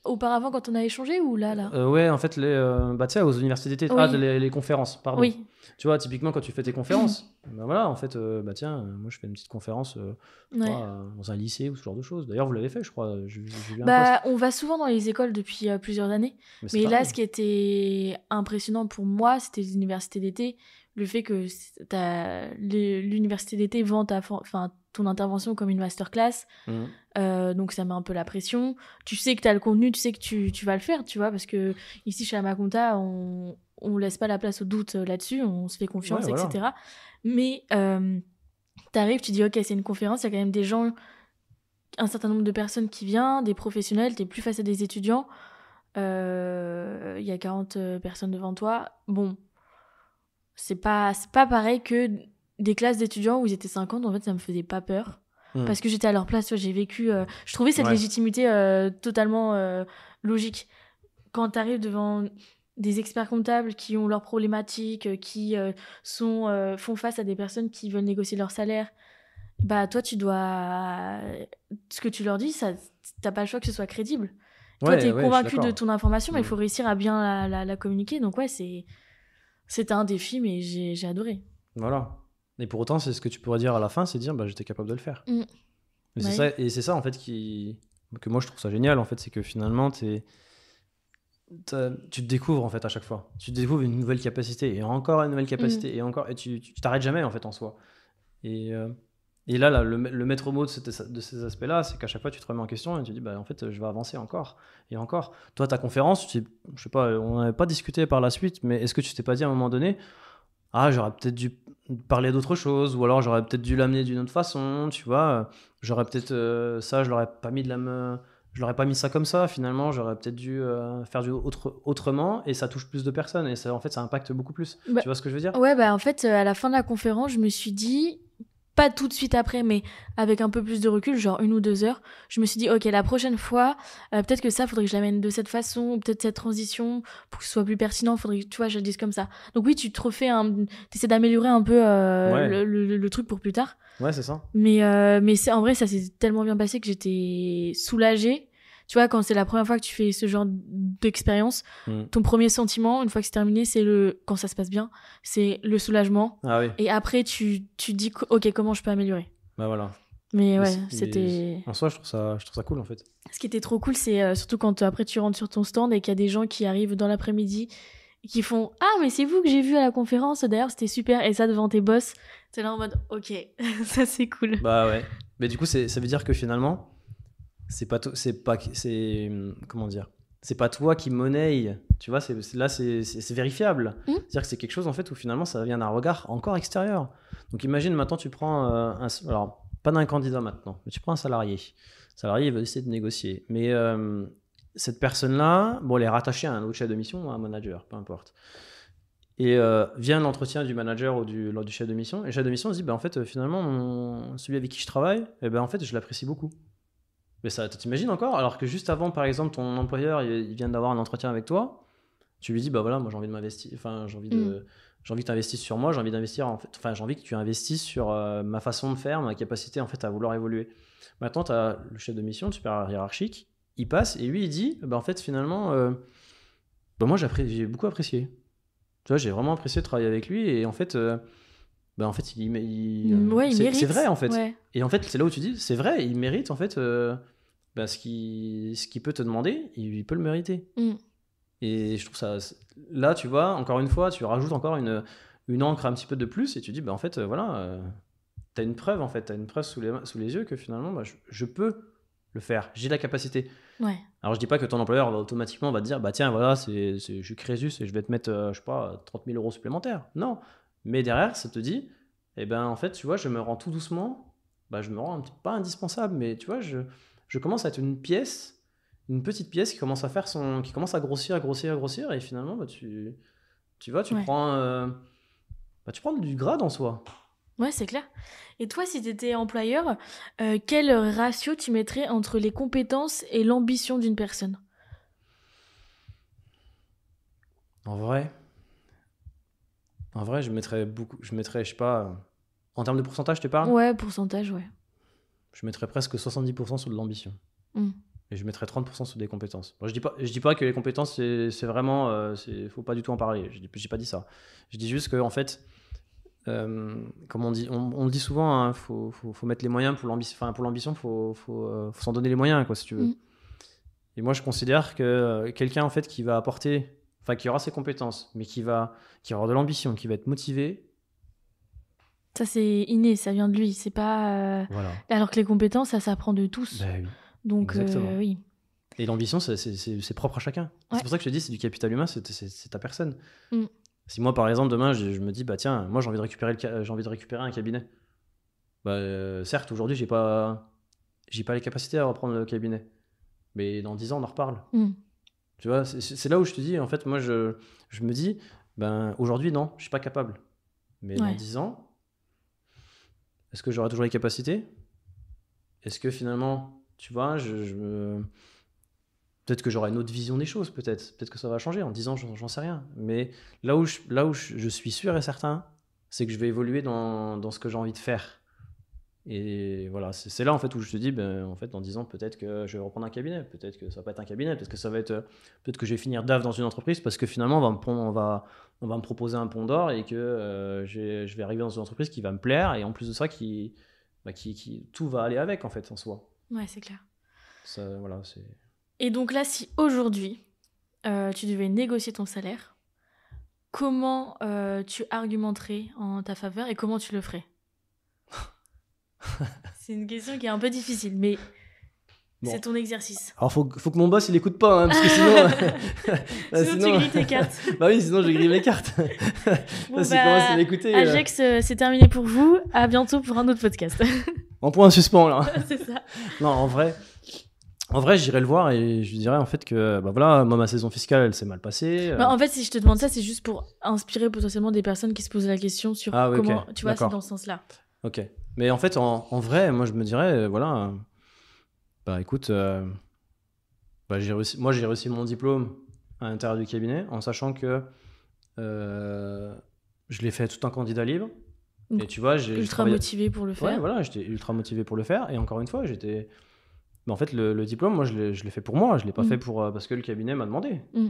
Auparavant, quand on a échangé, ou là ouais, en fait, tu sais, aux universités d'été, oui. Les conférences, pardon. Oui. Tu vois, typiquement, quand tu fais tes conférences, voilà, en fait, tiens, moi, je fais une petite conférence dans un lycée ou ce genre de choses. D'ailleurs, vous l'avez fait, je crois. On va souvent dans les écoles depuis plusieurs années. Mais là, ce qui était impressionnant pour moi, c'était les universités d'été. Le fait que l'université d'été vend ton intervention comme une masterclass. Donc ça met un peu la pression. Tu sais que tu as le contenu, tu sais que tu vas le faire, tu vois, parce que ici chez Amaconta, on laisse pas la place au doute là-dessus, on se fait confiance, etc. Voilà. Mais t'arrives, tu dis ok, c'est une conférence, il y a quand même des gens, un certain nombre de personnes qui viennent, des professionnels, t'es plus face à des étudiants, il y a 40 personnes devant toi. Bon, c'est pas pareil que des classes d'étudiants où ils étaient 50, en fait ça me faisait pas peur. Parce que j'étais à leur place, j'ai vécu... je trouvais cette légitimité totalement logique. Quand tu arrives devant des experts comptables qui ont leurs problématiques, qui font face à des personnes qui veulent négocier leur salaire, toi, tu dois... Ce que tu leur dis, t'as pas le choix que ce soit crédible. Toi, t'es convaincu de ton information, mais il faut réussir à bien la communiquer. Donc ouais, c'était un défi, mais j'ai adoré. Voilà. Et pour autant, c'est ce que tu pourrais dire à la fin, c'est dire j'étais capable de le faire. C'est ça en fait que moi je trouve ça génial en fait, c'est que finalement tu te découvres en fait à chaque fois. Tu découvres une nouvelle capacité et encore une nouvelle capacité et encore, et tu t'arrêtes jamais en fait en soi. Et Et là, le maître mot de ces aspects-là, c'est qu'à chaque fois, tu te remets en question et tu dis, bah, en fait, je vais avancer encore et encore. Toi, ta conférence, je sais pas, on n'avait pas discuté par la suite, mais est-ce que tu t'es pas dit à un moment donné, ah, j'aurais peut-être dû parler d'autre chose, ou alors j'aurais peut-être dû l'amener d'une autre façon, tu vois, j'aurais peut-être ça, je l'aurais pas mis ça comme ça, finalement, j'aurais peut-être dû faire autrement, et ça touche plus de personnes, et ça, en fait, ça impacte beaucoup plus. Bah, tu vois ce que je veux dire? Ouais, bah en fait, à la fin de la conférence, je me suis dit, pas tout de suite après, mais avec un peu plus de recul, genre 1 ou 2 heures, je me suis dit, ok, la prochaine fois, peut-être que ça, faudrait que je l'amène de cette façon, ou peut-être cette transition, pour que ce soit plus pertinent, faudrait que, tu vois, je le dise comme ça. Donc oui, tu te refais t'essaies d'améliorer un peu Ouais. le truc pour plus tard. Ouais, c'est ça. Mais en vrai, ça s'est tellement bien passé que j'étais soulagée. Tu vois, quand c'est la première fois que tu fais ce genre d'expérience, ton premier sentiment, une fois que c'est terminé, quand ça se passe bien, c'est le soulagement. Ah oui, Et après, tu dis, ok, comment je peux améliorer? bah voilà. Mais ouais, Mais c'était... en soi, je trouve ça cool, en fait. Ce qui était trop cool, c'est surtout quand après tu rentres sur ton stand et qu'il y a des gens qui arrivent dans l'après-midi et qui font « Ah, mais c'est vous que j'ai vu à la conférence, d'ailleurs, c'était super. » Et ça, devant tes boss, t'es là en mode « Ok, ça c'est cool. » Bah ouais. Mais du coup, ça veut dire que finalement, comment dire, c'est pas toi qui monnaie, tu vois, là c'est vérifiable. C'est-à-dire que c'est quelque chose en fait où finalement ça vient d'un regard encore extérieur. Donc imagine maintenant tu prends alors pas d'un candidat maintenant, mais tu prends un salarié. Le salarié il va essayer de négocier, mais cette personne-là, bon, elle est rattachée à un autre chef de mission ou à un manager, peu importe. Et vient l'entretien du manager ou du chef de mission, et le chef de mission se dit, bah, en fait, finalement, celui avec qui je travaille, eh ben, en fait, je l'apprécie beaucoup. Mais ça, t'imagines encore? Alors que juste avant, par exemple, ton employeur, il vient d'avoir un entretien avec toi, tu lui dis, bah voilà, moi j'ai envie de m'investir, enfin, j'ai envie que tu investisses sur moi, j'ai envie d'investir, en fait, enfin, j'ai envie que tu investisses sur ma façon de faire, ma capacité, en fait, à vouloir évoluer. Maintenant, tu as le chef de mission, le supérieur hiérarchique, il passe, et lui, il dit, bah en fait, finalement, bah, moi, j'ai beaucoup apprécié. Tu vois, j'ai vraiment apprécié de travailler avec lui, et en fait, bah, en fait Ouais, il mérite. c'est vrai, en fait. Ouais. Et en fait, c'est là où tu dis, c'est vrai, il mérite, en fait, bah, ce qu'il peut te demander, il peut le mériter. Et je trouve ça, là, tu vois, encore une fois, tu rajoutes encore une encre un petit peu de plus, et tu dis, bah, en fait, voilà, t'as une preuve, en fait, t'as une preuve sous les yeux que finalement, bah, je peux le faire, j'ai la capacité. Ouais. Alors je dis pas que ton employeur va automatiquement va te dire, bah tiens, voilà, je suis Crésus et je vais te mettre, je sais pas, 30 000 euros supplémentaires. Non. Mais derrière, ça te dit, eh ben en fait, tu vois, je me rends tout doucement, bah je me rends pas indispensable, mais tu vois, je commence à être une petite pièce qui commence à qui commence à grossir, et finalement, bah, tu vois, tu prends, bah, tu prends du grade en soi. Ouais, c'est clair. Et toi, si tu étais employeur, quel ratio tu mettrais entre les compétences et l'ambition d'une personne? En vrai, je mettrais beaucoup, je sais pas, en termes de pourcentage, tu parles? Ouais, pourcentage, ouais. Je mettrais presque 70% sur de l'ambition. Et je mettrais 30% sur des compétences. Bon, je dis pas que les compétences, c'est vraiment... faut pas du tout en parler. J'ai pas dit ça. Je dis juste que, en fait, comme on dit, on le dit souvent, hein, faut mettre les moyens pour l'ambition. Enfin, pour l'ambition, faut s'en donner les moyens, quoi, si tu veux. Et moi, je considère que quelqu'un, en fait, qui va apporter... Enfin, qui aura ses compétences, mais qui va avoir de l'ambition, qui va être motivé... Ça, c'est inné, ça vient de lui. C'est pas... Voilà. Alors que les compétences, ça s'apprend de tous. Bah oui. Donc, oui. Et l'ambition, c'est propre à chacun. Ouais. C'est pour ça que je te dis, c'est du capital humain, c'est ta personne. Si moi, par exemple, demain, je me dis, bah tiens, moi, j'ai envie de récupérer un cabinet. Bah, certes, aujourd'hui, j'ai pas les capacités à reprendre le cabinet. Mais dans 10 ans, on en reparle. Tu vois, c'est là où je te dis, en fait, moi, je me dis, ben, aujourd'hui, non, je suis pas capable. Mais dans 10 ans, est-ce que j'aurai toujours les capacités? Est-ce que finalement, tu vois, peut-être que j'aurai une autre vision des choses, peut-être que ça va changer en 10 ans, j'en sais rien. Mais là où je suis sûr et certain, c'est que je vais évoluer dans ce que j'ai envie de faire. Et voilà, c'est là en fait où je te dis, ben, en fait, dans 10 ans, peut-être que je vais reprendre un cabinet, peut-être que ça va pas être un cabinet, peut-être que ça va être, peut-être que je vais finir DAF dans une entreprise parce que finalement, on va me proposer un pont d'or et que je vais arriver dans une entreprise qui va me plaire et en plus de ça, tout va aller avec en fait en soi. Ouais, c'est clair. Ça, voilà, c'est... Et donc là, si aujourd'hui, tu devais négocier ton salaire, comment tu argumenterais en ta faveur et comment tu le ferais? C'est une question qui est un peu difficile, mais Bon. c'est ton exercice. Alors, faut que mon boss, il écoute pas, hein, parce que sinon... Sinon, tu grilles tes cartes. Bah oui, sinon, je grille mes cartes. Bon, S'il commence à m'écouter... Agex, c'est terminé pour vous. À bientôt pour un autre podcast. En point suspens, là. C'est ça. Non, en vrai, j'irai le voir et je lui dirais en fait que bah voilà, moi ma saison fiscale elle s'est mal passée. Bah, en fait, si je te demande ça, c'est juste pour inspirer potentiellement des personnes qui se posent la question sur Ah oui, comment. ok. Tu vois, D'accord. c'est dans ce sens-là. Ok. Mais en fait, en vrai, moi je me dirais, voilà, bah écoute, bah, j'ai réussi mon diplôme à l'intérieur du cabinet en sachant que je l'ai fait tout un candidat libre. Donc, Et tu vois, j'ai Ultra travaillé- motivé pour le faire. Ouais, voilà, j'étais ultra motivé pour le faire. Et encore une fois, j'étais. Mais en fait, le diplôme, moi, je l'ai fait pour moi. Je l'ai pas fait pour parce que le cabinet m'a demandé. Mm.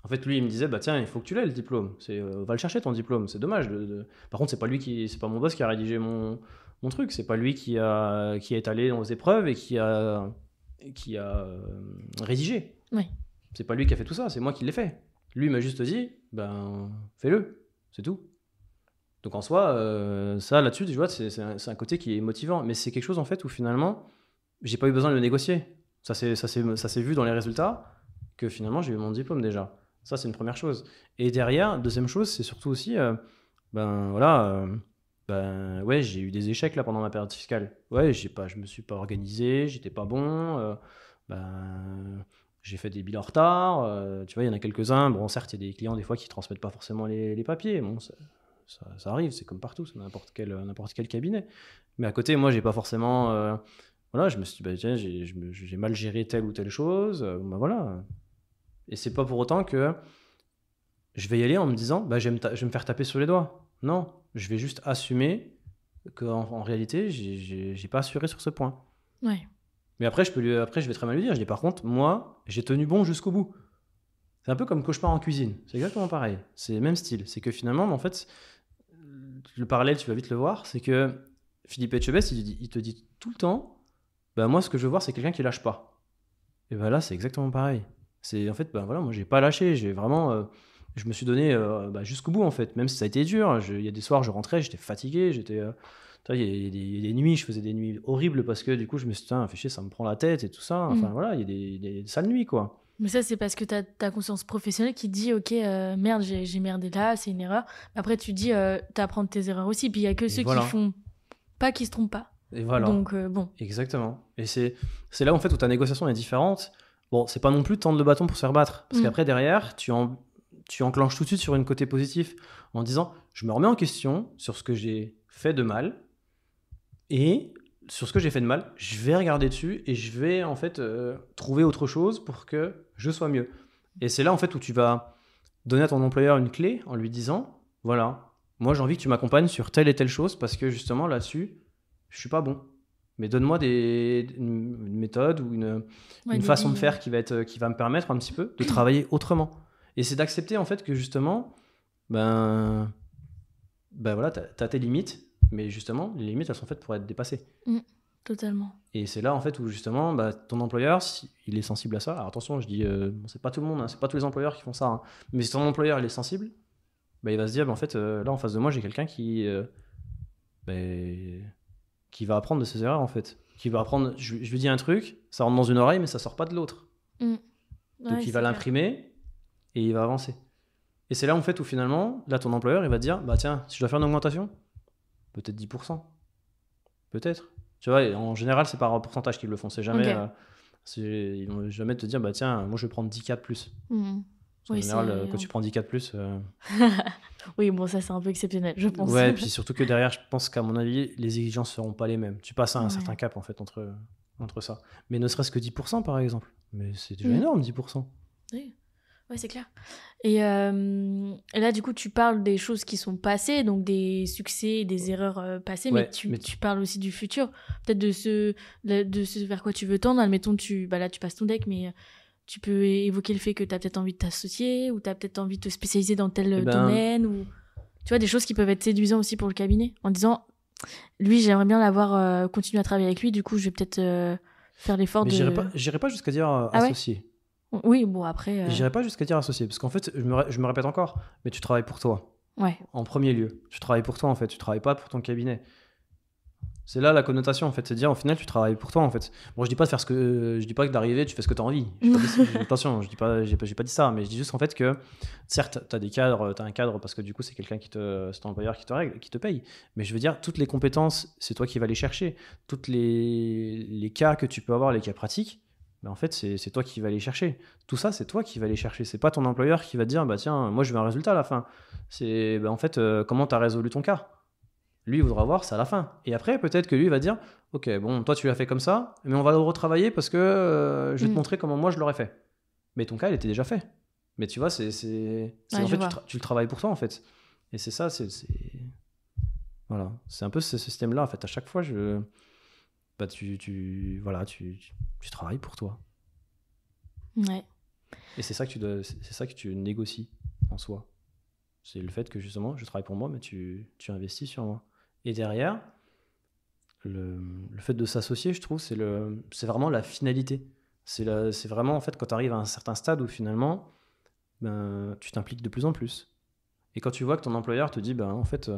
En fait, lui, il me disait, bah tiens, il faut que tu l'aies le diplôme. Va le chercher ton diplôme. C'est dommage. Par contre, c'est pas mon boss qui a rédigé mon truc. C'est pas lui qui est allé dans les épreuves et qui a rédigé. Oui. C'est pas lui qui a fait tout ça. C'est moi qui l'ai fait. Lui il m'a juste dit, ben fais-le. C'est tout. Donc en soi, ça là-dessus, tu vois, c'est un côté qui est motivant. Mais c'est quelque chose en fait où finalement, j'ai pas eu besoin de le négocier. Ça s'est vu dans les résultats que finalement j'ai eu mon diplôme déjà. Ça c'est une première chose. Et derrière, deuxième chose, c'est surtout aussi, ben voilà, ouais, j'ai eu des échecs là pendant ma période fiscale. Ouais, je me suis pas organisé, j'étais pas bon. J'ai fait des bilans en retard. Tu vois, il y en a quelques-uns. Bon, certes, il y a des clients des fois qui transmettent pas forcément les papiers. Bon, ça arrive, c'est comme partout, c'est n'importe quel cabinet. Mais à côté, moi, j'ai pas forcément. Voilà, je me suis dit, bah, tiens, j'ai mal géré telle ou telle chose. Bah, voilà. Et c'est pas pour autant que je vais y aller en me disant, bah, je vais me faire taper sur les doigts. Non, je vais juste assumer qu'en réalité, j'ai pas assuré sur ce point. Ouais. Mais après, je vais très mal lui dire. Je dis, par contre, moi, j'ai tenu bon jusqu'au bout. C'est un peu comme cauchemar en cuisine. C'est exactement pareil. C'est le même style. C'est que finalement, en fait, le parallèle, tu vas vite le voir, c'est que Philippe Etchebest, il te dit tout le temps, bah, moi, ce que je veux voir, c'est quelqu'un qui lâche pas. Et ben là, c'est exactement pareil. C'est en fait, ben voilà, moi, j'ai pas lâché. J'ai vraiment, je me suis donné jusqu'au bout, en fait. Même si ça a été dur. Il y a des soirs, je rentrais, j'étais fatigué, il y a des nuits, je faisais des nuits horribles parce que du coup, je me suis dit, fais chier, ça me prend la tête et tout ça. Enfin, voilà, il y a des sales nuits, quoi. Mais ça, c'est parce que tu as ta conscience professionnelle qui te dit, ok, merde, j'ai merdé là, c'est une erreur. Après, tu dis, t'apprends de tes erreurs aussi. Puis il y a que ceux qui font pas, qui se trompent pas. Et voilà. Donc, bon. Exactement. Et c'est là, en fait, où ta négociation est différente. Bon, c'est pas non plus tendre le bâton pour se faire battre. Parce qu'après, derrière, tu enclenches tout de suite sur une côté positif en disant, je me remets en question sur ce que j'ai fait de mal. Et sur ce que j'ai fait de mal, je vais regarder dessus et je vais en fait trouver autre chose pour que je sois mieux. Et c'est là en fait où tu vas donner à ton employeur une clé en lui disant, voilà, moi j'ai envie que tu m'accompagnes sur telle et telle chose parce que justement là-dessus, je suis pas bon. Mais donne-moi une méthode ou une façon de faire qui va me permettre un petit peu de travailler autrement. Et c'est d'accepter en fait que justement, ben voilà, t'as tes limites. Mais justement, les limites, elles sont faites pour être dépassées. Totalement. Et c'est là, en fait, où justement, ton employeur, il est sensible à ça. Alors attention, je dis, c'est pas tout le monde, hein, c'est pas tous les employeurs qui font ça. Hein. Mais si ton employeur, il est sensible, il va se dire, en fait, là, en face de moi, j'ai quelqu'un qui va apprendre de ses erreurs, en fait. Qui va apprendre, je lui dis un truc, ça rentre dans une oreille, mais ça sort pas de l'autre. Ouais, donc, il va l'imprimer et il va avancer. Et c'est là, en fait, où finalement, là, ton employeur, il va te dire, bah tiens, si je dois faire une augmentation, peut-être 10%. Peut-être. Tu vois, en général, c'est par pourcentage qu'ils le font. C'est jamais. Ils vont jamais te dire, bah tiens, moi je vais prendre 10K de plus. En général, quand tu prends 10K de plus. Oui, bon, ça c'est un peu exceptionnel, je pense. Ouais, et puis surtout que derrière, je pense qu'à mon avis, les exigences seront pas les mêmes. Tu passes à un certain cap en fait entre ça. Mais ne serait-ce que 10% par exemple. Mais c'est déjà énorme, 10%. Oui. Ouais, c'est clair. Et là, du coup, tu parles des choses qui sont passées, donc des succès, des erreurs passées, mais tu parles aussi du futur. Peut-être de ce vers quoi tu veux tendre. Admettons, là, tu passes ton deck, mais tu peux évoquer le fait que tu as peut-être envie de t'associer, ou tu as peut-être envie de te spécialiser dans tel domaine, ou tu vois, des choses qui peuvent être séduisantes aussi pour le cabinet, en disant, lui, j'aimerais bien l'avoir, continuer à travailler avec lui, du coup, je vais peut-être faire l'effort de... J'irai pas jusqu'à dire associé. Ouais. Oui, bon, après... J'irai pas jusqu'à dire associé, parce qu'en fait, je me répète encore, mais tu travailles pour toi. Ouais. En premier lieu. Tu travailles pour toi, en fait. Tu travailles pas pour ton cabinet. C'est là la connotation en fait, c'est de dire au final tu travailles pour toi en fait. Bon, je dis pas de faire je dis pas que d'arriver tu fais ce que tu as envie. Attention, je dis pas, j'ai pas dit ça, mais je dis juste en fait que certes tu as des cadres, tu as un cadre parce que du coup c'est quelqu'un c'est ton employeur qui te règle, qui te paye. Mais je veux dire toutes les compétences, c'est toi qui vas les chercher. Toutes les cas que tu peux avoir, les cas pratiques, ben en fait c'est toi qui vas les chercher. Tout ça c'est toi qui vas les chercher. C'est pas ton employeur qui va te dire bah tiens moi je veux un résultat à la fin. C'est en fait comment tu as résolu ton cas. Lui, il voudra voir ça à la fin. Et après, peut-être que lui, il va dire ok, bon, toi, tu l'as fait comme ça, mais on va le retravailler parce que je vais te montrer comment moi je l'aurais fait. Mais ton cas, il était déjà fait. Mais tu vois, en fait, tu le travailles pour toi, en fait. Et c'est ça, voilà. C'est un peu ce système-là, en fait. À chaque fois, tu travailles pour toi. Ouais. Et c'est ça que tu négocies en soi. C'est le fait que justement, je travaille pour moi, mais tu investis sur moi. Et derrière, le fait de s'associer, je trouve, c'est vraiment la finalité. C'est vraiment, en fait, quand tu arrives à un certain stade où finalement, ben, tu t'impliques de plus en plus. Et quand tu vois que ton employeur te dit, ben, en fait,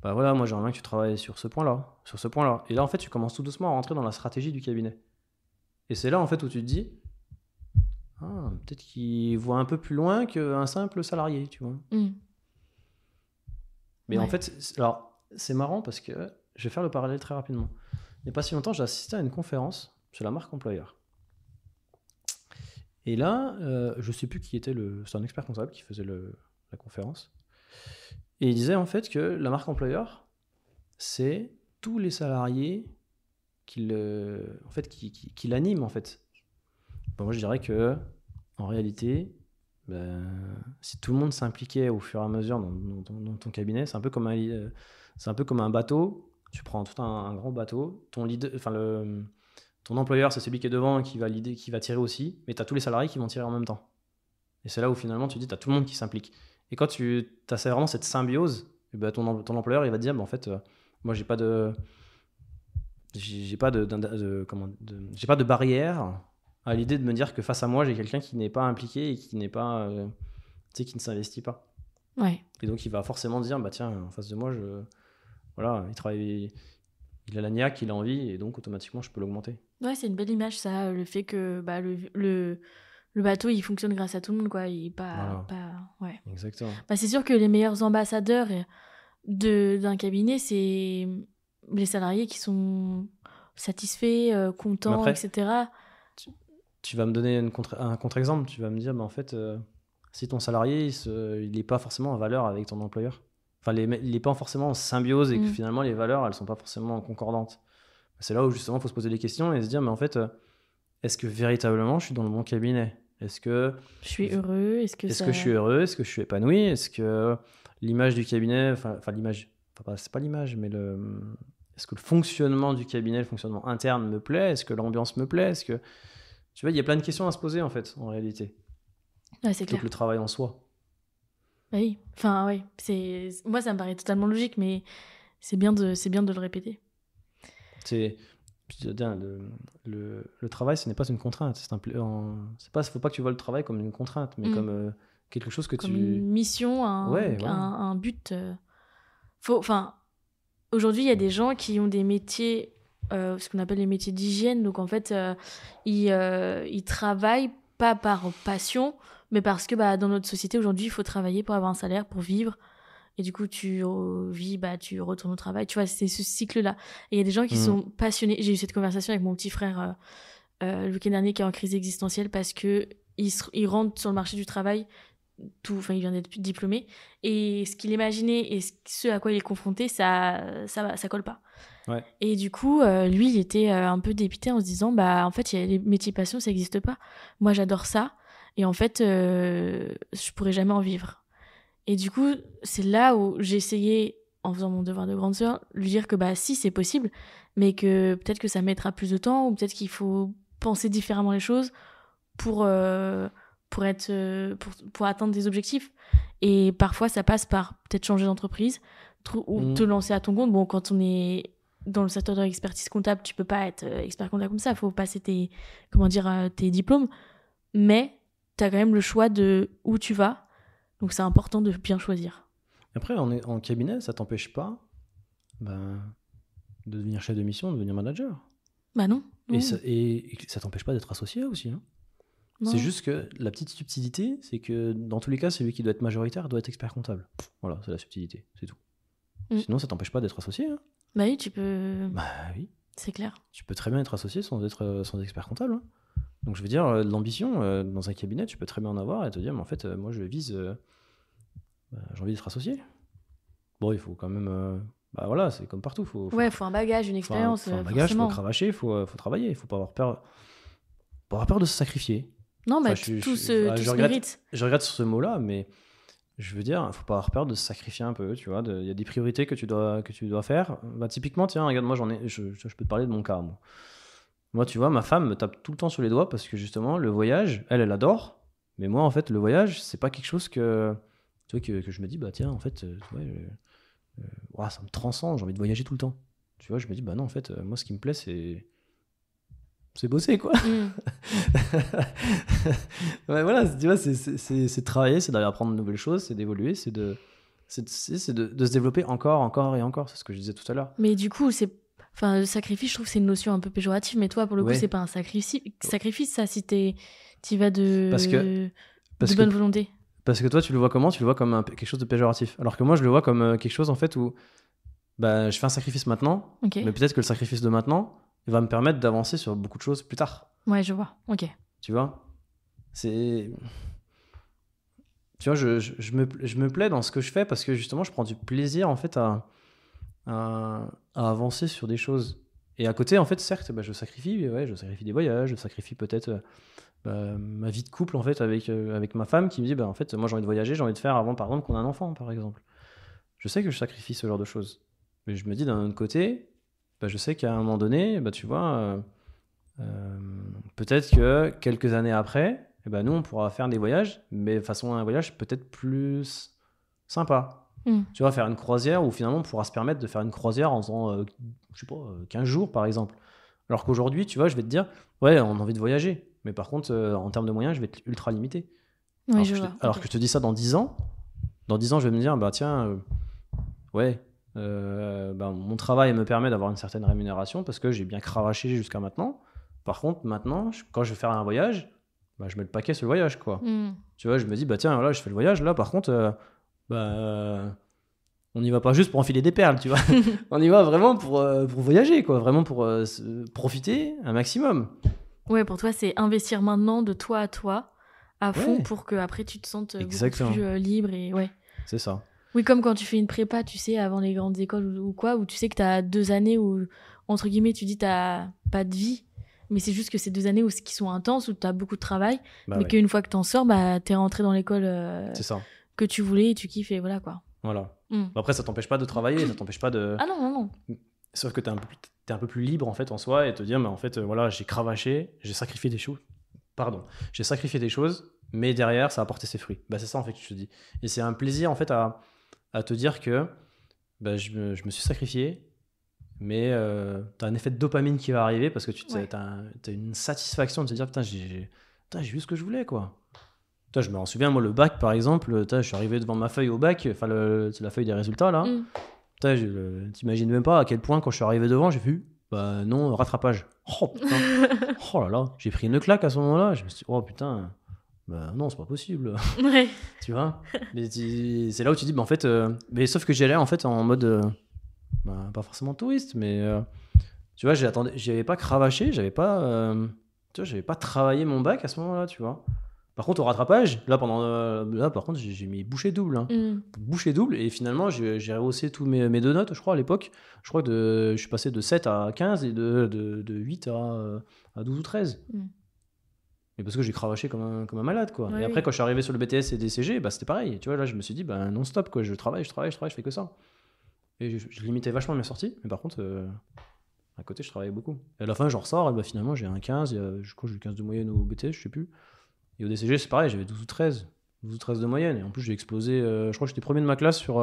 ben voilà, moi j'aimerais bien que tu travailles sur ce point-là, sur ce point-là. Et là, en fait, tu commences tout doucement à rentrer dans la stratégie du cabinet. Et c'est là, en fait, où tu te dis, peut-être qu'il voit un peu plus loin qu'un simple salarié, tu vois. Mais en fait, alors, c'est marrant parce que je vais faire le parallèle très rapidement. Il n'y a pas si longtemps, j'ai assisté à une conférence sur la marque employeur. Et là, je ne sais plus qui était c'est un expert comptable qui faisait la conférence. Et il disait en fait que la marque employeur, c'est tous les salariés qui l'animent en fait. Bon, moi, je dirais que en réalité, si tout le monde s'impliquait au fur et à mesure dans ton cabinet, c'est un peu comme un bateau. Tu prends tout un grand bateau. Ton employeur, c'est celui qui est devant et qui va tirer aussi, mais tu as tous les salariés qui vont tirer en même temps. Et c'est là où finalement tu dis, tu as tout le monde qui s'implique. Et quand tu as vraiment cette symbiose, et ben ton employeur, il va te dire, en fait, moi, j'ai pas de barrière à l'idée de me dire que face à moi, j'ai quelqu'un qui n'est pas impliqué et qui n'est pas, qui ne s'investit pas. Ouais. Et donc, il va forcément dire, bah tiens, en face de moi, voilà, il a la niaque, il a envie, et donc automatiquement, je peux l'augmenter. Ouais, c'est une belle image, ça, le fait que le bateau, il fonctionne grâce à tout le monde, quoi. Ouais. Exactement. C'est sûr que les meilleurs ambassadeurs d'un cabinet, c'est les salariés qui sont satisfaits, contents, après, etc. Tu vas me donner un contre-exemple. Tu vas me dire, en fait, si ton salarié, il n'est pas forcément en valeur avec ton employeur, enfin, il n'est pas forcément en symbiose et que finalement, les valeurs, elles ne sont pas forcément concordantes. C'est là où justement, il faut se poser des questions et se dire, mais en fait, est-ce que véritablement, je suis dans le bon cabinet ? Est-ce que je suis heureux ? Est-ce que je suis heureux ? Est-ce que je suis épanoui ? Est-ce que l'image du cabinet, c'est pas l'image, mais est-ce que le fonctionnement du cabinet, le fonctionnement interne me plaît ? Est-ce que l'ambiance me plaît ? Est-ce que tu vois, il y a plein de questions à se poser en fait, en réalité. Ouais, c'est clair. Donc le travail en soi. Oui, enfin oui, moi ça me paraît totalement logique, mais c'est bien de le répéter. Le travail, ce n'est pas une contrainte. Faut pas que tu vois le travail comme une contrainte, mais comme quelque chose que comme une mission, un but. Aujourd'hui, il y a des gens qui ont des métiers, ce qu'on appelle les métiers d'hygiène. Donc en fait, ils travaillent pas par passion, mais parce que dans notre société aujourd'hui, il faut travailler pour avoir un salaire, pour vivre. Et du coup, tu vis, tu retournes au travail. Tu vois, c'est ce cycle-là. Et il y a des gens qui sont passionnés. J'ai eu cette conversation avec mon petit frère le week-end dernier qui est en crise existentielle parce qu'il rentre sur le marché du travail. Il vient d'être diplômé. Et ce qu'il imaginait et ce à quoi il est confronté, ça colle pas. Ouais. Et du coup, lui, il était un peu dépité en se disant, en fait, les métiers passion, ça n'existe pas. Moi, j'adore ça. Et en fait, je pourrais jamais en vivre. Et du coup, c'est là où j'ai essayé, en faisant mon devoir de grande sœur, lui dire que si, c'est possible, mais que peut-être que ça mettra plus de temps, ou peut-être qu'il faut penser différemment les choses pour atteindre des objectifs. Et parfois, ça passe par peut-être changer d'entreprise, ou te lancer à ton compte. Bon, quand on est dans le secteur de l'expertise comptable, tu peux pas être expert comptable comme ça, il faut passer tes diplômes, mais tu as quand même le choix de où tu vas. Donc c'est important de bien choisir. Après, en cabinet, ça t'empêche pas de devenir chef de mission, de devenir manager. Bah non. Et ça t'empêche pas d'être associé aussi. Hein. C'est juste que la petite subtilité, c'est que dans tous les cas, celui qui doit être majoritaire doit être expert comptable. Voilà, c'est la subtilité, c'est tout. Sinon, ça t'empêche pas d'être associé. Hein. Bah oui, tu peux. Bah oui. C'est clair. Tu peux très bien être associé sans être expert comptable. Hein. Donc je veux dire, l'ambition, dans un cabinet, tu peux très bien en avoir et te dire, mais en fait, moi je vise, j'ai envie d'être associé. Bon, il faut quand même, bah voilà, c'est comme partout. Faut un bagage, une expérience. Faut un bagage, il faut cravacher, il faut travailler, il faut pas avoir peur de se sacrifier. Non, mais tout se mérite. Je regrette sur ce mot-là, mais je veux dire, il faut pas avoir peur de se sacrifier un peu, tu vois. Il y a des priorités que tu dois faire. Bah, typiquement, tiens, regarde, moi, je peux te parler de mon cas, moi. Moi, tu vois, ma femme me tape tout le temps sur les doigts parce que justement, le voyage, elle adore. Mais moi, en fait, le voyage, c'est pas quelque chose que je me dis, bah tiens, en fait, ça me transcende, j'ai envie de voyager tout le temps. Tu vois, je me dis, bah non, en fait, moi, ce qui me plaît, c'est bosser, quoi. Ouais, voilà, tu vois, c'est de travailler, c'est d'aller apprendre de nouvelles choses, c'est d'évoluer, c'est de se développer encore et encore. C'est ce que je disais tout à l'heure. Mais du coup, le sacrifice, je trouve que c'est une notion un peu péjorative, mais toi, pour le coup, c'est pas un sacrifice, ça, si t'y vas de bonne volonté. Parce que toi, tu le vois comment ? Tu le vois comme quelque chose de péjoratif. Alors que moi, je le vois comme quelque chose, en fait, où bah, je fais un sacrifice maintenant, mais peut-être que le sacrifice de maintenant, il va me permettre d'avancer sur beaucoup de choses plus tard. Ouais, je vois. Ok. Tu vois ? Tu vois, je me plais dans ce que je fais parce que, justement, je prends du plaisir, en fait, à avancer sur des choses. Et à côté, en fait, certes, bah, je sacrifie des voyages, je sacrifie peut-être ma vie de couple, en fait, avec ma femme qui me dit, bah, en fait, moi, j'ai envie de voyager, j'ai envie de faire avant, par exemple, qu'on a un enfant, par exemple. Je sais que je sacrifie ce genre de choses. Mais je me dis, d'un autre côté, bah, je sais qu'à un moment donné, bah, tu vois, peut-être que quelques années après, bah, nous, on pourra faire des voyages, mais façon un voyage peut-être plus sympa. Tu vois, faire une croisière où finalement on pourra se permettre de faire une croisière en faisant, je sais pas, 15 jours par exemple. Alors qu'aujourd'hui, tu vois, je vais te dire, ouais, on a envie de voyager, mais par contre, en termes de moyens, je vais être ultra limité. Oui, alors que je te dis ça dans 10 ans, je vais me dire, bah tiens, mon travail me permet d'avoir une certaine rémunération parce que j'ai bien cravaché jusqu'à maintenant. Par contre, maintenant, quand je vais faire un voyage, bah, je mets le paquet sur le voyage, quoi. Tu vois, je me dis, bah tiens, là, je fais le voyage, là, par contre... on n'y va pas juste pour enfiler des perles, tu vois. On y va vraiment pour voyager, quoi. Vraiment pour profiter un maximum. Ouais, pour toi, c'est investir maintenant de toi à toi, à fond, pour que après tu te sentes beaucoup plus libre. Et ouais. C'est ça. Oui, comme quand tu fais une prépa, tu sais, avant les grandes écoles ou quoi, où tu sais que tu as 2 années où, entre guillemets, tu dis t'as pas de vie. Mais c'est juste que c'est 2 années qui sont intenses, où tu as beaucoup de travail, mais qu'une fois que t'en sors, bah, t'es rentré dans l'école c'est ça. Que tu voulais et tu kiffes et voilà, quoi. Voilà. Après, ça t'empêche pas de travailler, ça t'empêche pas de... Ah non. Sauf que t'es un peu plus libre, en fait, en soi, et te dire, mais en fait, voilà, j'ai cravaché, j'ai sacrifié des choses. J'ai sacrifié des choses, mais derrière, ça a porté ses fruits. Bah, c'est ça, en fait, que je te dis. Et c'est un plaisir, en fait, à te dire que bah, je me suis sacrifié, mais t'as un effet de dopamine qui va arriver parce que t'as une satisfaction de te dire, putain, j'ai vu ce que je voulais, quoi. Je me souviens, moi, le bac, par exemple, je suis arrivé devant ma feuille au bac, enfin, c'est la feuille des résultats, là. T'imagines même pas à quel point, quand je suis arrivé devant, j'ai vu, bah non, rattrapage. Oh putain, oh là là, j'ai pris une claque à ce moment-là. Je me suis dit, oh putain, bah non, c'est pas possible. Ouais. Tu vois, mais c'est là où tu dis, bah en fait, mais sauf que j'y allais en fait en mode, pas forcément touriste, mais tu vois, j'avais pas cravaché, j'avais pas travaillé mon bac à ce moment-là, tu vois. Par contre, au rattrapage, là, par contre, j'ai mis bouchée double. Hein. Bouchée double, et finalement, j'ai rehaussé tous mes 2 notes, je crois, à l'époque. Je crois que je suis passé de 7 à 15 et de 8 à 12 ou 13. Mais parce que j'ai cravaché comme un malade, quoi. Ouais, et après, quand je suis arrivé sur le BTS et DCG, bah, c'était pareil. Tu vois, là, je me suis dit, bah, non-stop, quoi. Je travaille, je fais que ça. Et je limitais vachement mes sorties, mais par contre... à côté, je travaillais beaucoup. Et à la fin, j'en ressors, et bah, finalement, j'ai un 15. Je crois que j'ai eu 15 de moyenne au BTS, je sais plus. Et au DCG, c'est pareil, j'avais 12 ou 13 de moyenne. Et en plus, j'ai explosé. Je crois que j'étais premier de ma classe sur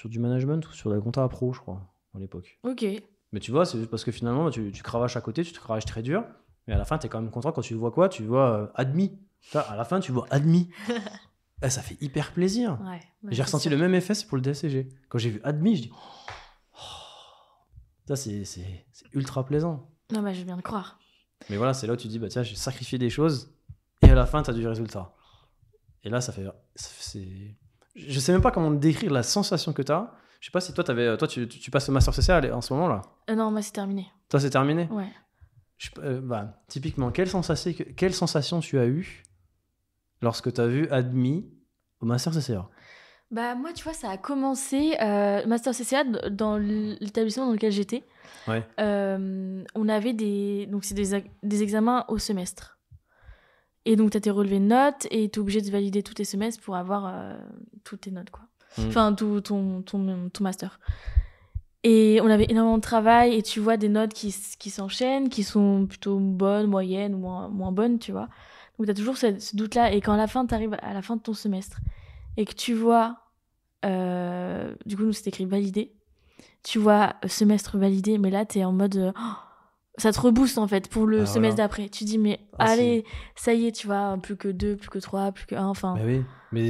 du management ou sur la compta pro, je crois, à l'époque. Ok. Mais tu vois, c'est juste parce que finalement, tu cravaches à côté, tu te cravaches très dur. Mais à la fin, t'es quand même content quand tu vois quoi ? Tu vois admis. À la fin, tu vois admis. Ça fait hyper plaisir. Ouais, j'ai ressenti le même effet, c'est pour le DCG. Quand j'ai vu admis, je dis... Ça, c'est ultra plaisant. Non, bah, je viens de croire. Mais voilà, c'est là où tu te dis, bah tiens, j'ai sacrifié des choses et à la fin, tu as du résultat. Et là, c'est... Je sais même pas comment décrire la sensation que tu as. Je sais pas si toi, tu passes le master social en ce moment là. Non, moi, c'est terminé. Toi, c'est terminé. Ouais. Typiquement, quelle sensation tu as eu lorsque tu as vu admis au master CCA? Bah, moi, tu vois, ça a commencé master CCA dans l'établissement dans lequel j'étais. Ouais. On avait donc c'est des examens au semestre. Et donc, tu as tes relevés de notes et tu es obligé de valider tous tes semestres pour avoir toutes tes notes, quoi. Enfin, tout ton master. Et on avait énormément de travail et tu vois des notes qui s'enchaînent, qui sont plutôt bonnes, moyennes ou moins bonnes, tu vois. Donc, tu as toujours ce doute-là. Et quand à la fin, tu arrives à la fin de ton semestre et que tu vois, du coup, nous, c'était écrit validé. Tu vois, semestre validé, mais là, tu es en mode... ça te rebooste, en fait, pour le semestre d'après. Tu dis, mais allez, ça y est, tu vois, plus que 2, plus que 3, plus que 1, enfin... Mais oui, mais